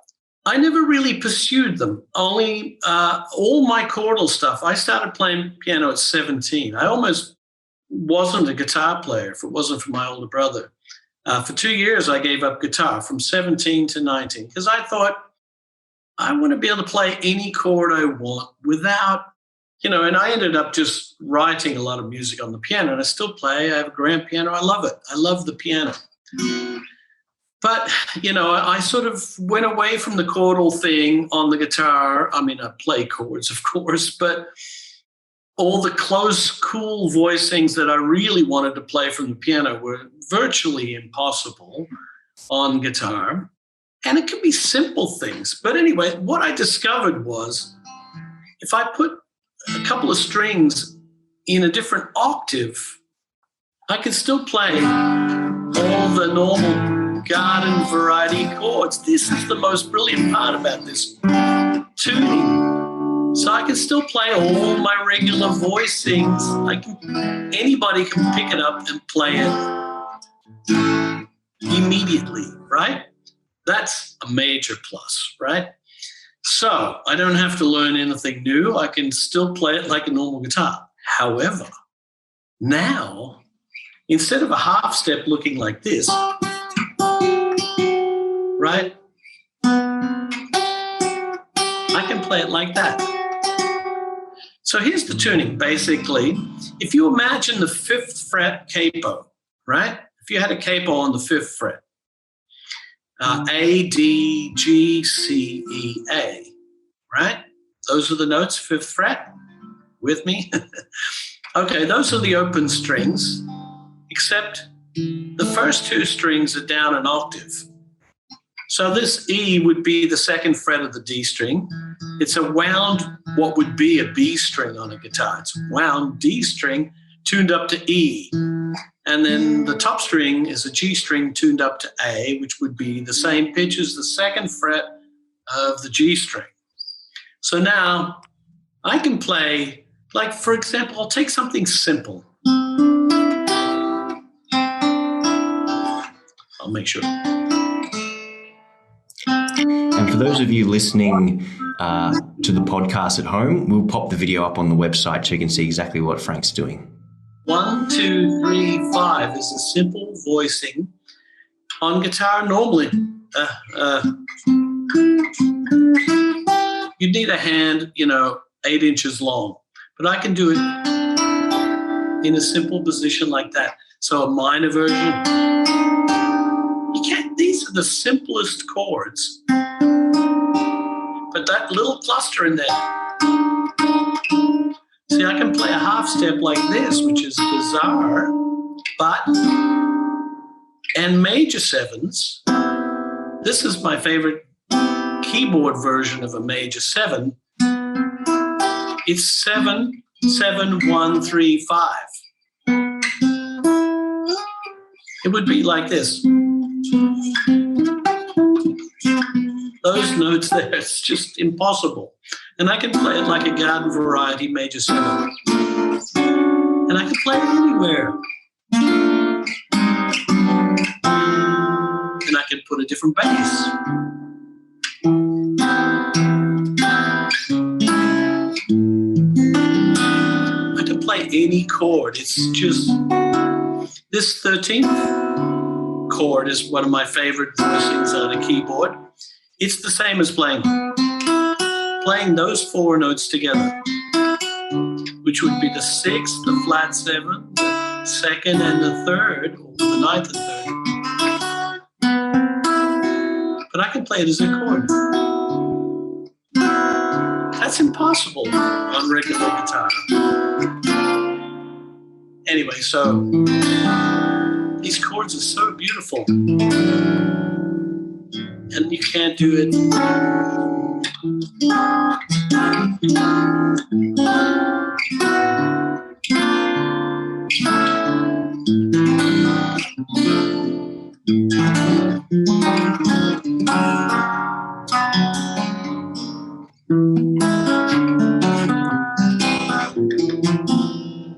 I never really pursued them. Only all my chordal stuff. I started playing piano at 17. I almost wasn't a guitar player if it wasn't for my older brother. For 2 years, I gave up guitar from 17 to 19 because I thought I want to be able to play any chord I want without and I ended up just writing a lot of music on the piano, and I still play. I have a grand piano. I love it. I love the piano. But, I sort of went away from the chordal thing on the guitar. I mean, I play chords, of course, but all the close, cool voicings that I really wanted to play from the piano were virtually impossible on guitar. And it can be simple things. But anyway, what I discovered was if I put a couple of strings in a different octave, I could still play all the normal garden variety chords. This is the most brilliant part about this tuning. So I can still play all my regular voicings. Anybody can pick it up and play it immediately, right? That's a major plus, right? So I don't have to learn anything new. I can still play it like a normal guitar. However, now, instead of a half step looking like this, right? I can play it like that. So here's the tuning, basically. If you imagine the 5th fret capo, right? If you had a capo on the 5th fret, A, D, G, C, E, A, right? Those are the notes, 5th fret. With me? Okay, those are the open strings, except the first 2 strings are down an octave. So this E would be the 2nd fret of the D string. It's a wound, what would be a B string on a guitar. It's a wound D string tuned up to E. And then the top string is a G string tuned up to A, which would be the same pitch as the 2nd fret of the G string. So now I can play, like, for example, I'll take something simple. I'll make sure. And for those of you listening to the podcast at home, we'll pop the video up on the website so you can see exactly what Frank's doing. 1, 2, 3, 5 is a simple voicing on guitar. Normally, you'd need a hand, 8 inches long, but I can do it in a simple position like that. So a minor version. These are the simplest chords, but that little cluster in there. See, I can play a half step like this, which is bizarre, and major 7s. This is my favorite keyboard version of a major 7. It's 7, 7, 1, 3, 5. It would be like this. Those notes there, it's just impossible. And I can play it like a garden variety major 7. And I can play it anywhere. And I can put a different bass. I can play any chord. It's just, this 13th chord is one of my favorite voicings on a keyboard. It's the same as playing those 4 notes together, which would be the 6th, the flat 7, the 2nd and the 3rd, or the 9th and 3rd. But I can play it as a chord. That's impossible on regular guitar. Anyway, so these chords are so beautiful. And you can't do it.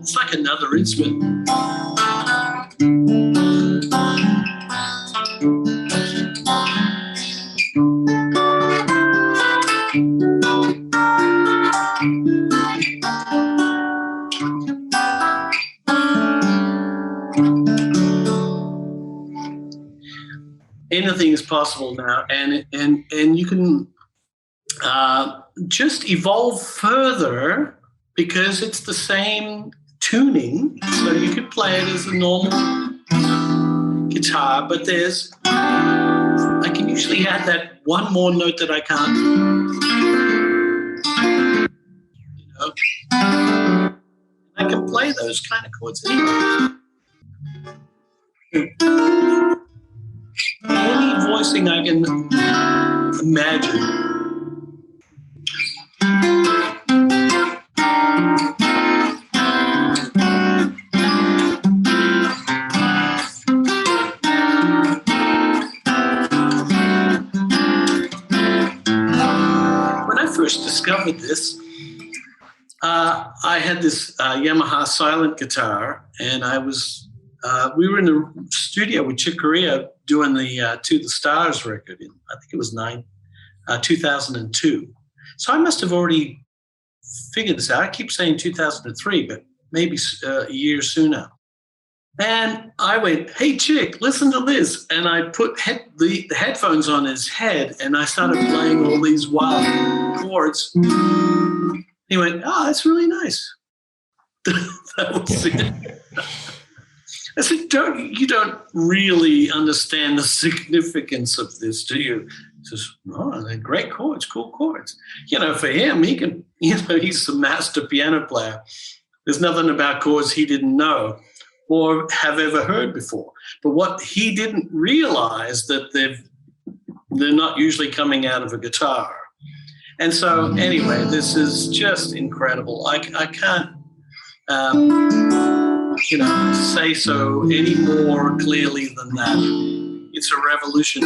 It's like another instrument. Anything is possible now, and you can just evolve further because it's the same tuning, so you could play it as a normal guitar, but I can usually add that one more note that I can't, I can play those kind of chords anyway. Any voicing I can imagine. Discovered this. I had this Yamaha silent guitar, and we were in the studio with Chick Corea doing the To the Stars record. I think it was 2002. So I must have already figured this out. I keep saying 2003, but maybe a year sooner. And I went, "Hey, Chick, listen to this." And I put the headphones on his head, and I started playing all these wild chords. He went, "Oh, that's really nice." That was it. I said, you don't really understand the significance of this, do you? He says, "Oh, they're great chords, cool chords." For him, he can, he's a master piano player. There's nothing about chords he didn't know or have ever heard before. But what he didn't realize that they're not usually coming out of a guitar. And so anyway, this is just incredible. I can't, say so any more clearly than that. It's a revolution.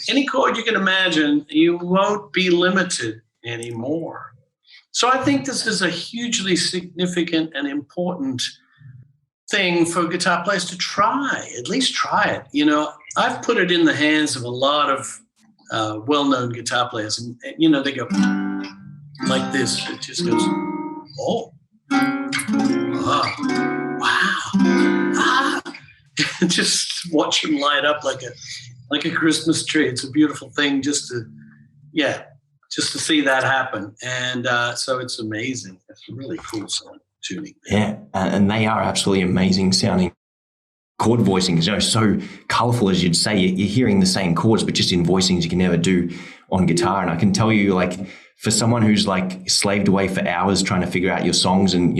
Any chord you can imagine, you won't be limited anymore. So I think this is a hugely significant and important thing for guitar players to try, at least try it. I've put it in the hands of a lot of well-known guitar players, and they go like this. It just goes, oh, wow, just watch them light up like a Christmas tree. It's a beautiful thing just to see that happen. And so it's amazing. It's a really cool sound tuning. Yeah, and they are absolutely amazing sounding chord voicings. So colourful, as you'd say. You're hearing the same chords, but just in voicings you can never do on guitar. And I can tell you, for someone who's slaved away for hours trying to figure out your songs and,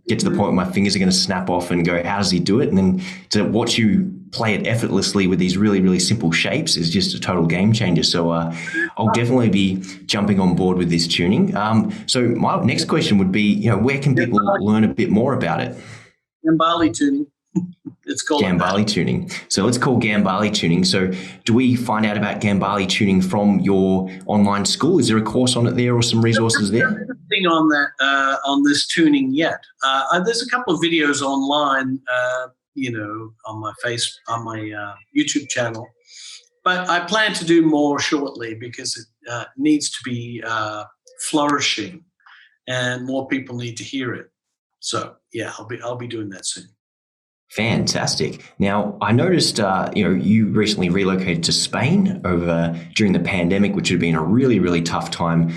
get to the point where my fingers are going to snap off and go, how does he do it? And then to watch you play it effortlessly with these really, really simple shapes is just a total game changer. So I'll definitely be jumping on board with this tuning. So my next question would be, where can people learn a bit more about it? Gambale tuning. It's called Gambale tuning. So let's call Gambale tuning. So do we find out about Gambale tuning from your online school? Is there a course on it there or some resources there? Nothing on that on this tuning yet. There's a couple of videos online, on my YouTube channel, but I plan to do more shortly because it needs to be flourishing, and more people need to hear it. So yeah, I'll be doing that soon. Fantastic. Now, I noticed, you recently relocated to Spain during the pandemic, which would have been a really, really tough time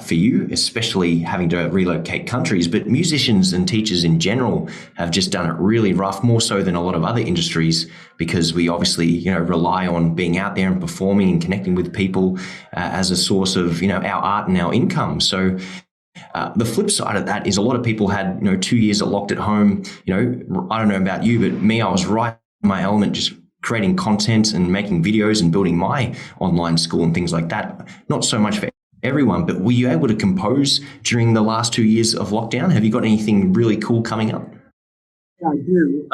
for you, especially having to relocate countries. But musicians and teachers in general have just done it really rough, more so than a lot of other industries, because we obviously, rely on being out there and performing and connecting with people as a source of, our art and our income. So the flip side of that is a lot of people had, 2 years locked at home. I don't know about you, but me, I was right in my element, just creating content and making videos and building my online school and things like that. Not so much for everyone, but were you able to compose during the last 2 years of lockdown? Have you got anything really cool coming up? Yeah, I do.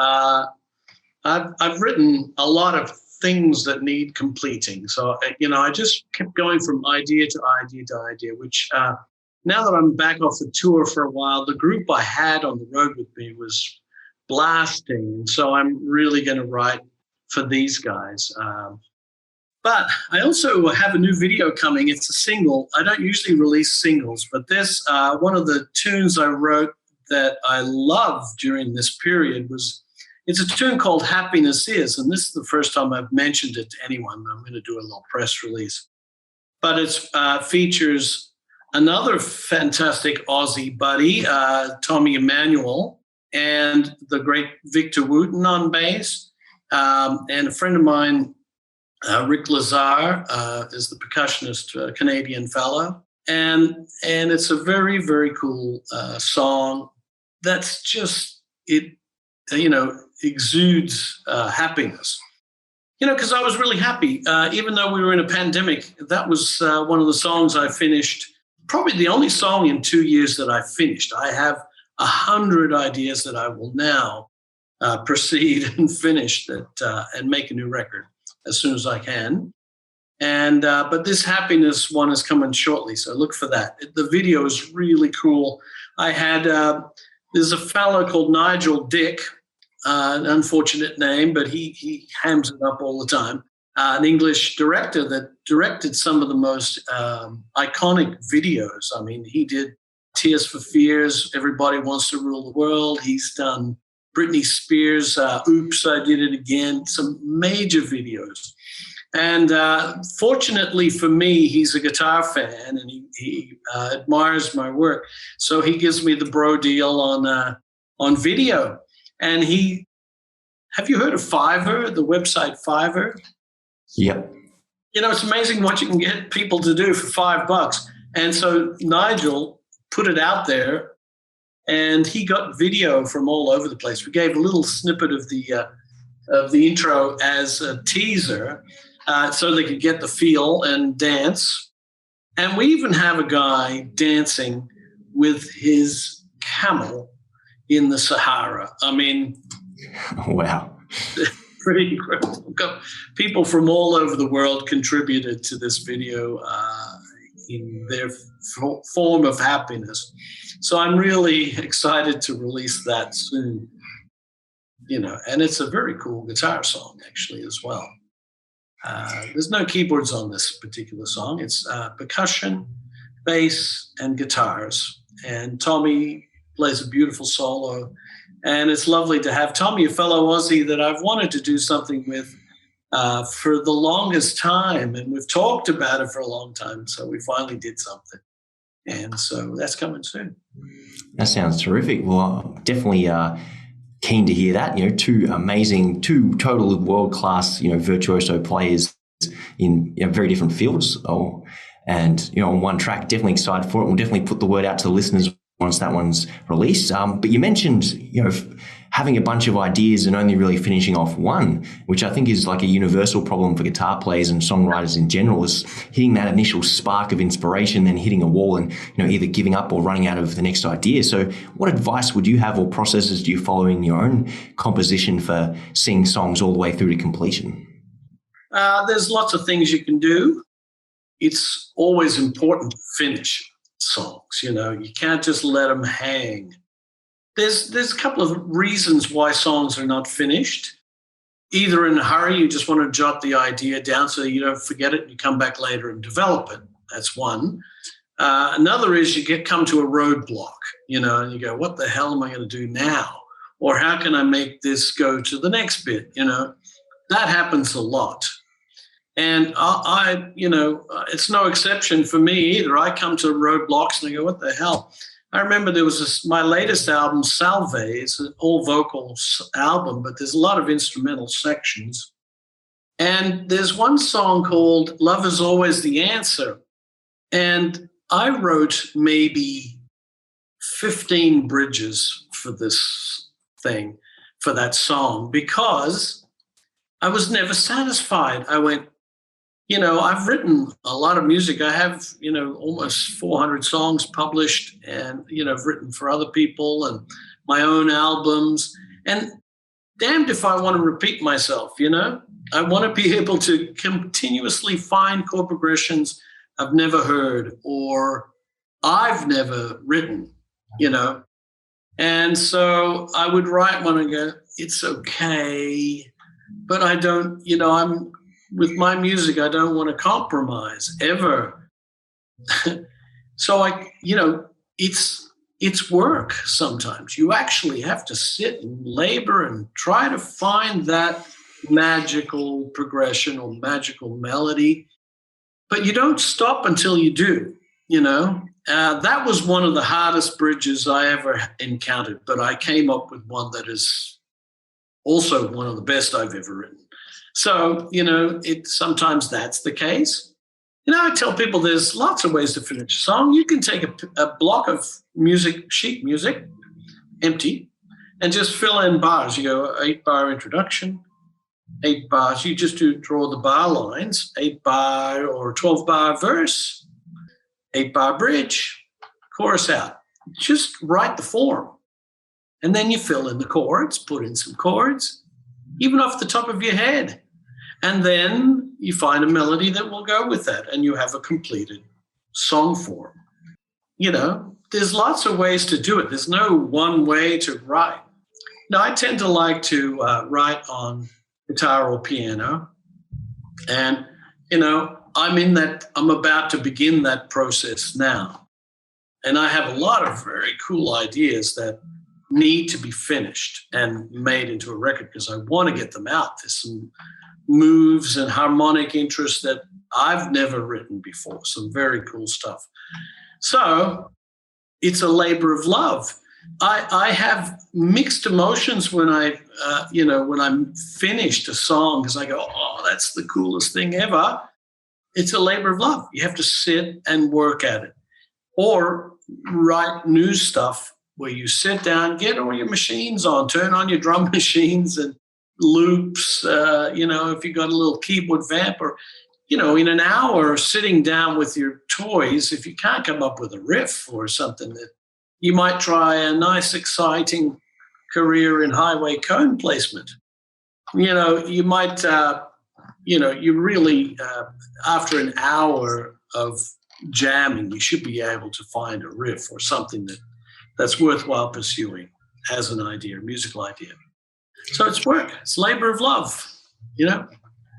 I've written a lot of things that need completing. So, I just kept going from idea to idea to idea, which now that I'm back off the tour for a while, the group I had on the road with me was blasting. And so I'm really going to write for these guys. But I also have a new video coming. It's a single. I don't usually release singles, but this one of the tunes I wrote that I loved during this period it's a tune called Happiness Is, and this is the first time I've mentioned it to anyone. I'm going to do a little press release. But it features another fantastic Aussie buddy, Tommy Emmanuel, and the great Victor Wooten on bass, and a friend of mine, Rick Lazar, is the percussionist, Canadian fellow. And it's a very, very cool song that's just, it exudes happiness. Because I was really happy. Even though we were in a pandemic, that was one of the songs I finished, probably the only song in 2 years that I finished. I have 100 ideas that I will now proceed and finish and make a new record as soon as I can. And but this Happiness one is coming shortly, so look for that. The video is really cool. I had, there's a fellow called Nigel Dick, an unfortunate name, but he hams it up all the time. An English director that directed some of the most iconic videos. I mean, he did Tears for Fears, Everybody Wants to Rule the World. He's done Britney Spears, Oops, I Did It Again, some major videos. And fortunately for me, he's a guitar fan and he admires my work. So he gives me the bro deal on video. And have you heard of Fiverr, the website Fiverr? Yep. It's amazing what you can get people to do for $5. And so Nigel put it out there and he got video from all over the place. We gave a little snippet of the intro as a teaser so they could get the feel and dance. And we even have a guy dancing with his camel in the Sahara. I mean, wow. Pretty incredible. People from all over the world contributed to this video in their form of happiness. So I'm really excited to release that soon. And it's a very cool guitar song actually as well. There's no keyboards on this particular song. It's percussion, bass, and guitars. And Tommy plays a beautiful solo. And it's lovely to have Tommy, a fellow Aussie that I've wanted to do something with for the longest time. And we've talked about it for a long time. So we finally did something. And so that's coming soon. That sounds terrific. Well, I'm definitely keen to hear that. Two total world-class, virtuoso players in very different fields. And on one track, definitely excited for it. We'll definitely put the word out to the listeners once that one's released. But you mentioned, having a bunch of ideas and only really finishing off one, which I think is like a universal problem for guitar players and songwriters in general, is hitting that initial spark of inspiration, then hitting a wall and, either giving up or running out of the next idea. So what advice would you have or processes do you follow in your own composition for seeing songs all the way through to completion? There's lots of things you can do. It's always important to finish songs. You can't just let them hang. There's a couple of reasons why songs are not finished. Either in a hurry, you just want to jot the idea down so you don't forget it and you come back later and develop it. That's one. Another is you come to a roadblock, and you go, what the hell am I going to do now? Or how can I make this go to the next bit? That happens a lot. And it's no exception for me either. I come to roadblocks and I go, what the hell? I remember there was my latest album, Salve. It's an all-vocal album, but there's a lot of instrumental sections. And there's one song called Love Is Always the Answer. And I wrote maybe 15 bridges for this thing, for that song, because I was never satisfied. I went, I've written a lot of music. I have, almost 400 songs published and, I've written for other people and my own albums. And damned if I want to repeat myself, I want to be able to continuously find chord progressions I've never heard or I've never written, And so I would write one and go, it's okay. but I don't, I'm with my music, I don't want to compromise ever. So it's work sometimes. You actually have to sit and labor and try to find that magical progression or magical melody, but you don't stop until you do, That was one of the hardest bridges I ever encountered, but I came up with one that is also one of the best I've ever written. So, sometimes that's the case. I tell people there's lots of ways to finish a song. You can take a block of sheet music, empty, and just fill in bars. You go 8-bar introduction, 8 bars. You just draw the bar lines, 8-bar or 12-bar verse, 8-bar bridge, chorus out. Just write the form. And then you fill in the chords, put in some chords, even off the top of your head. And then you find a melody that will go with that, and you have a completed song form. There's lots of ways to do it. There's no one way to write. Now, I tend to like to write on guitar or piano. And, I'm about to begin that process now. And I have a lot of very cool ideas that need to be finished and made into a record because I want to get them out. There's some moves and harmonic interest that I've never written before. Some very cool stuff. So it's a labor of love. I have mixed emotions when when I'm finished a song because I go, oh, that's the coolest thing ever. It's a labor of love. You have to sit and work at it or write new stuff where you sit down, get all your machines on, turn on your drum machines and loops, if you got a little keyboard vamp or, in an hour sitting down with your toys, if you can't come up with a riff or something, that you might try a nice, exciting career in highway cone placement. You might, you really, after an hour of jamming, you should be able to find a riff or something that's worthwhile pursuing as an idea, a musical idea. So it's work. It's labor of love,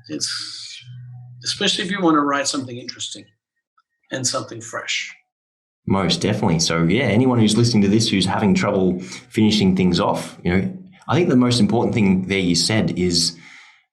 It's especially if you want to write something interesting and something fresh. Most definitely. So, yeah, anyone who's listening to this who's having trouble finishing things off, I think the most important thing there you said is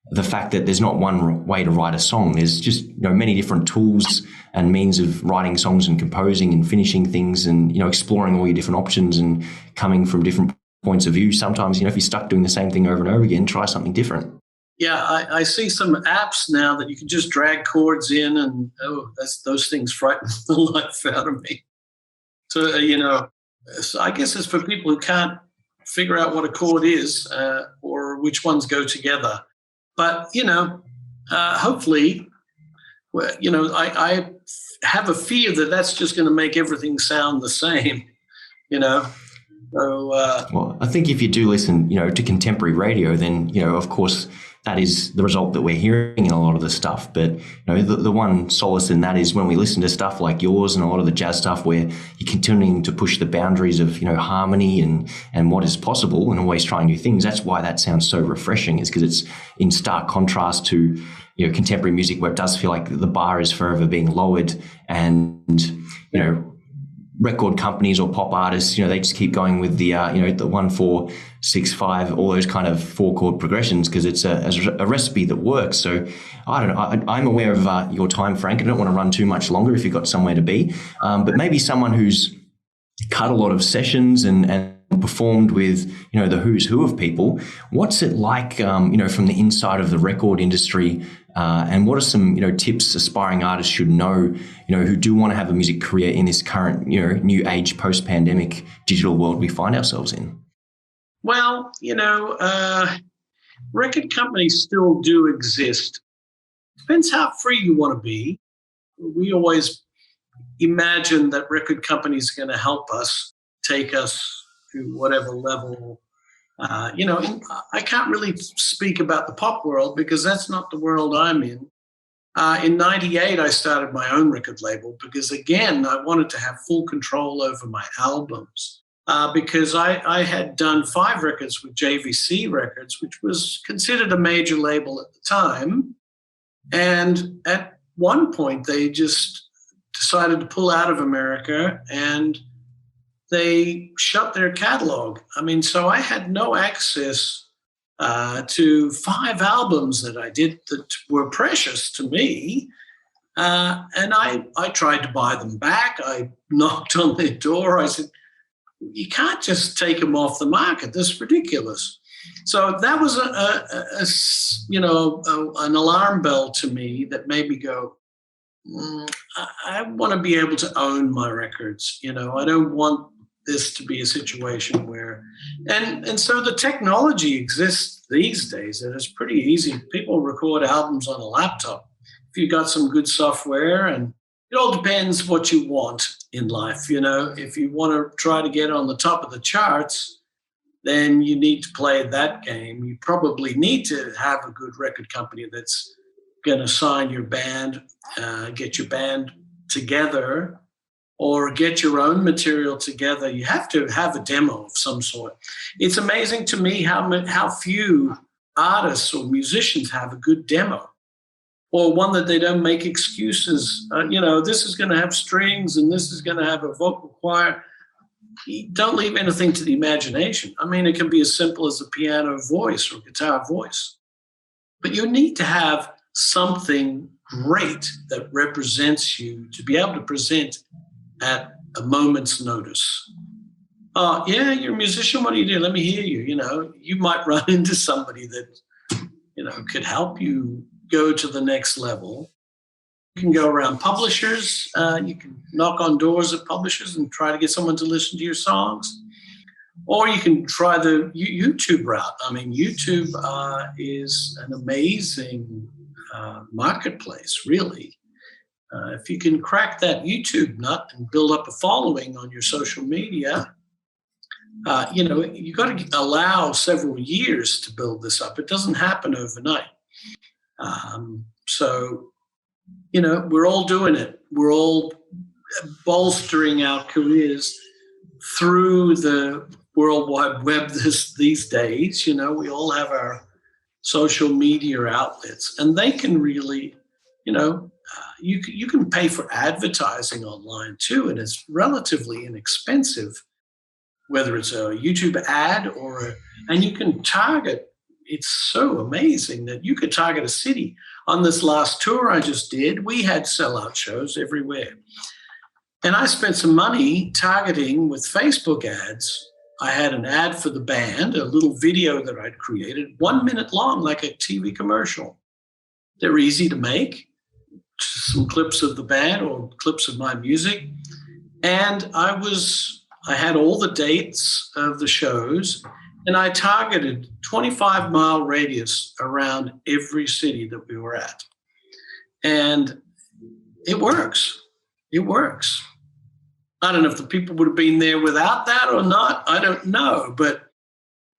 the fact that there's not one way to write a song. There's just many different tools and means of writing songs and composing and finishing things and exploring all your different options and coming from different points of view. Sometimes, if you're stuck doing the same thing over and over again, try something different. Yeah, I see some apps now that you can just drag chords in and, those things frighten the life out of me. So, so I guess it's for people who can't figure out what a chord is or which ones go together. But, hopefully, I have a fear that that's just going to make everything sound the same, So, well, I think if you do listen, to contemporary radio, then, of course, that is the result that we're hearing in a lot of the stuff. But, the one solace in that is when we listen to stuff like yours and a lot of the jazz stuff where you're continuing to push the boundaries of, harmony and what is possible and always trying new things. That's why that sounds so refreshing, is because it's in stark contrast to, contemporary music where it does feel like the bar is forever being lowered and, record companies or pop artists, they just keep going with the, the 1, 4, 6, 5, all those kind of 4-chord progressions because it's a recipe that works. So I don't know. I'm aware of your time, Frank. I don't want to run too much longer if you've got somewhere to be. But maybe someone who's cut a lot of sessions and performed with, the who's who of people. What's it like, from the inside of the record industry? And what are some, tips aspiring artists should know, who do want to have a music career in this current, new age post-pandemic digital world we find ourselves in? Well, record companies still do exist. Depends how free you want to be. We always imagine that record companies are going to help us, take us to whatever level. I can't really speak about the pop world because that's not the world I'm in. In 98, I started my own record label because, again, I wanted to have full control over my albums. because I had done 5 records with JVC Records, which was considered a major label at the time. And at one point, they just decided to pull out of America and they shut their catalog. I mean, so I had no access to 5 albums that I did that were precious to me. And I tried to buy them back. I knocked on their door. I said, you can't just take them off the market. This is ridiculous. So that was an alarm bell to me that made me go, I want to be able to own my records. I don't want this to be a situation where, and so the technology exists these days and it's pretty easy. People record albums on a laptop if you got some good software, and it all depends what you want in life. If you want to try to get on the top of the charts, then you need to play that game. You probably need to have a good record company that's going to sign your band, get your band together, or get your own material together. You have to have a demo of some sort. It's amazing to me how few artists or musicians have a good demo, or one that they don't make excuses. This is going to have strings and this is going to have a vocal choir. Don't leave anything to the imagination. I mean, it can be as simple as a piano voice or guitar voice. But you need to have something great that represents you to be able to present at a moment's notice. Yeah, you're a musician. What do you do? Let me hear you. You might run into somebody that, could help you go to the next level. You can go around publishers. You can knock on doors at publishers and try to get someone to listen to your songs. Or you can try the YouTube route. I mean, YouTube is an amazing marketplace, really. If you can crack that YouTube nut and build up a following on your social media, you got to allow several years to build this up. It doesn't happen overnight. So we're all doing it. We're all bolstering our careers through the World Wide Web these days. We all have our social media outlets, and they can really, you can pay for advertising online too, and it's relatively inexpensive, whether it's a YouTube ad and you can target. It's so amazing that you could target a city. On this last tour I just did, we had sellout shows everywhere. And I spent some money targeting with Facebook ads. I had an ad for the band, a little video that I'd created, 1 minute long, like a TV commercial. They're easy to make, some clips of the band or clips of my music. And I had all the dates of the shows, and I targeted 25-mile radius around every city that we were at. And it works. It works. I don't know if the people would have been there without that or not. I don't know. But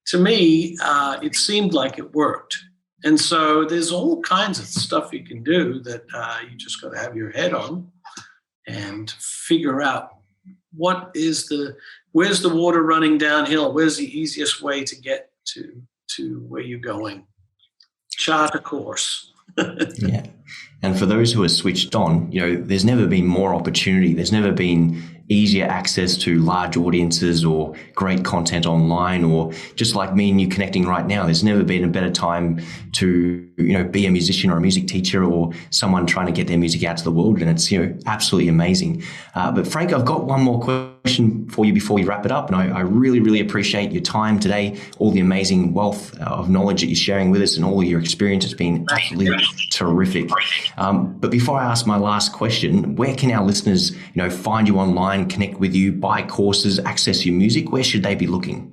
to me, it seemed like it worked. And so there's all kinds of stuff you can do that you just got to have your head on and figure out where's the water running downhill? Where's the easiest way to get to where you're going? Chart a course. Yeah. And for those who are switched on, there's never been more opportunity. There's never been easier access to large audiences or great content online, or just like me and you connecting right now. There's never been a better time to, be a musician or a music teacher or someone trying to get their music out to the world. And it's, absolutely amazing. But Frank, I've got one more question for you before we wrap it up. And I really, really appreciate your time today, all the amazing wealth of knowledge that you're sharing with us and all of your experience. It's been absolutely terrific. But before I ask my last question, where can our listeners, find you online, connect with you, buy courses, access your music? Where should they be looking?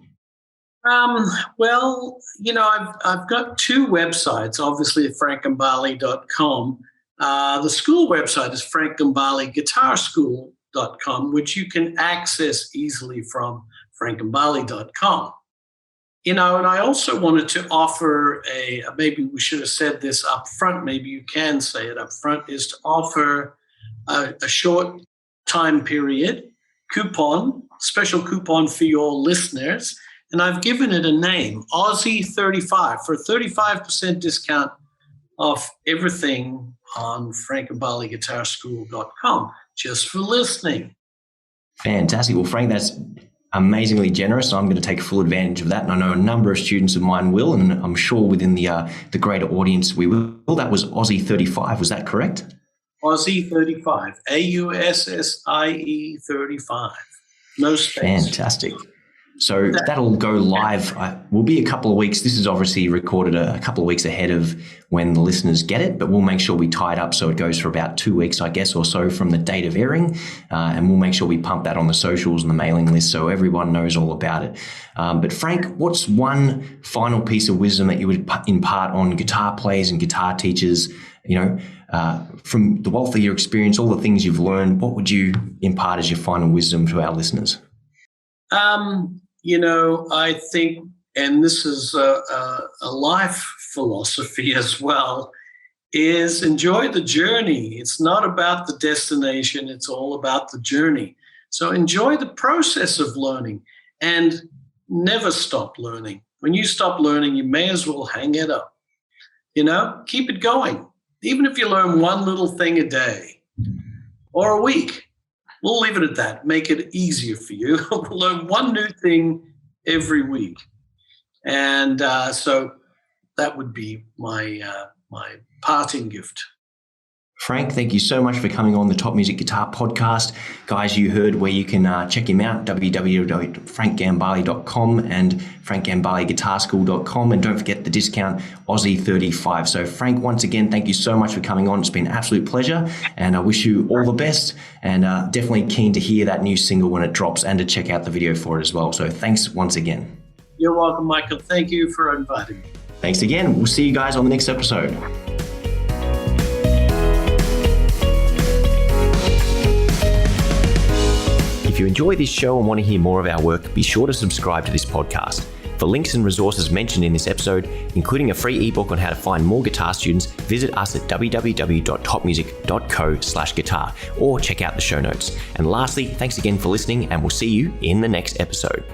Well, I've got 2 websites, obviously at frankgambale.com. The school website is frankgambaleguitarschool.com, which you can access easily from frankgambale.com. And I also wanted to offer maybe we should have said this up front, maybe you can say it up front, is to offer a short time period special coupon for your listeners. And I've given it a name, Aussie 35, for a 35% discount off everything on frankgambaleguitarschool.com, just for listening. Fantastic. Well, Frank, that's amazingly generous. I'm going to take full advantage of that. And I know a number of students of mine will, and I'm sure within the greater audience we will. That was Aussie 35. Was that correct? Aussie 35, AUSSIE 35. No space. Fantastic. So that'll go live. Will be a couple of weeks. This is obviously recorded a couple of weeks ahead of when the listeners get it, but we'll make sure we tie it up so it goes for about 2 weeks, I guess, or so from the date of airing. And we'll make sure we pump that on the socials and the mailing list so everyone knows all about it. But Frank, what's one final piece of wisdom that you would impart on guitar players and guitar teachers, from the wealth of your experience, all the things you've learned? What would you impart as your final wisdom to our listeners? I think, and this is a life philosophy as well, is enjoy the journey. It's not about the destination. It's all about the journey. So enjoy the process of learning and never stop learning. When you stop learning, you may as well hang it up. Keep it going. Even if you learn one little thing a day or a week, we'll leave it at that. Make it easier for you. Learn one new thing every week. And so that would be my parting gift. Frank, thank you so much for coming on the Top Music Guitar Podcast. Guys, you heard where you can check him out, www.frankgambale.com and frankgambaleguitarschool.com. And don't forget the discount, Aussie 35. So Frank, once again, thank you so much for coming on. It's been an absolute pleasure. And I wish you all the best. And definitely keen to hear that new single when it drops and to check out the video for it as well. So thanks once again. You're welcome, Michael. Thank you for inviting me. Thanks again. We'll see you guys on the next episode. If you enjoy this show and want to hear more of our work, be sure to subscribe to this podcast. For links and resources mentioned in this episode, including a free ebook on how to find more guitar students, visit us at www.topmusic.co/guitar or check out the show notes. And lastly, thanks again for listening, and we'll see you in the next episode.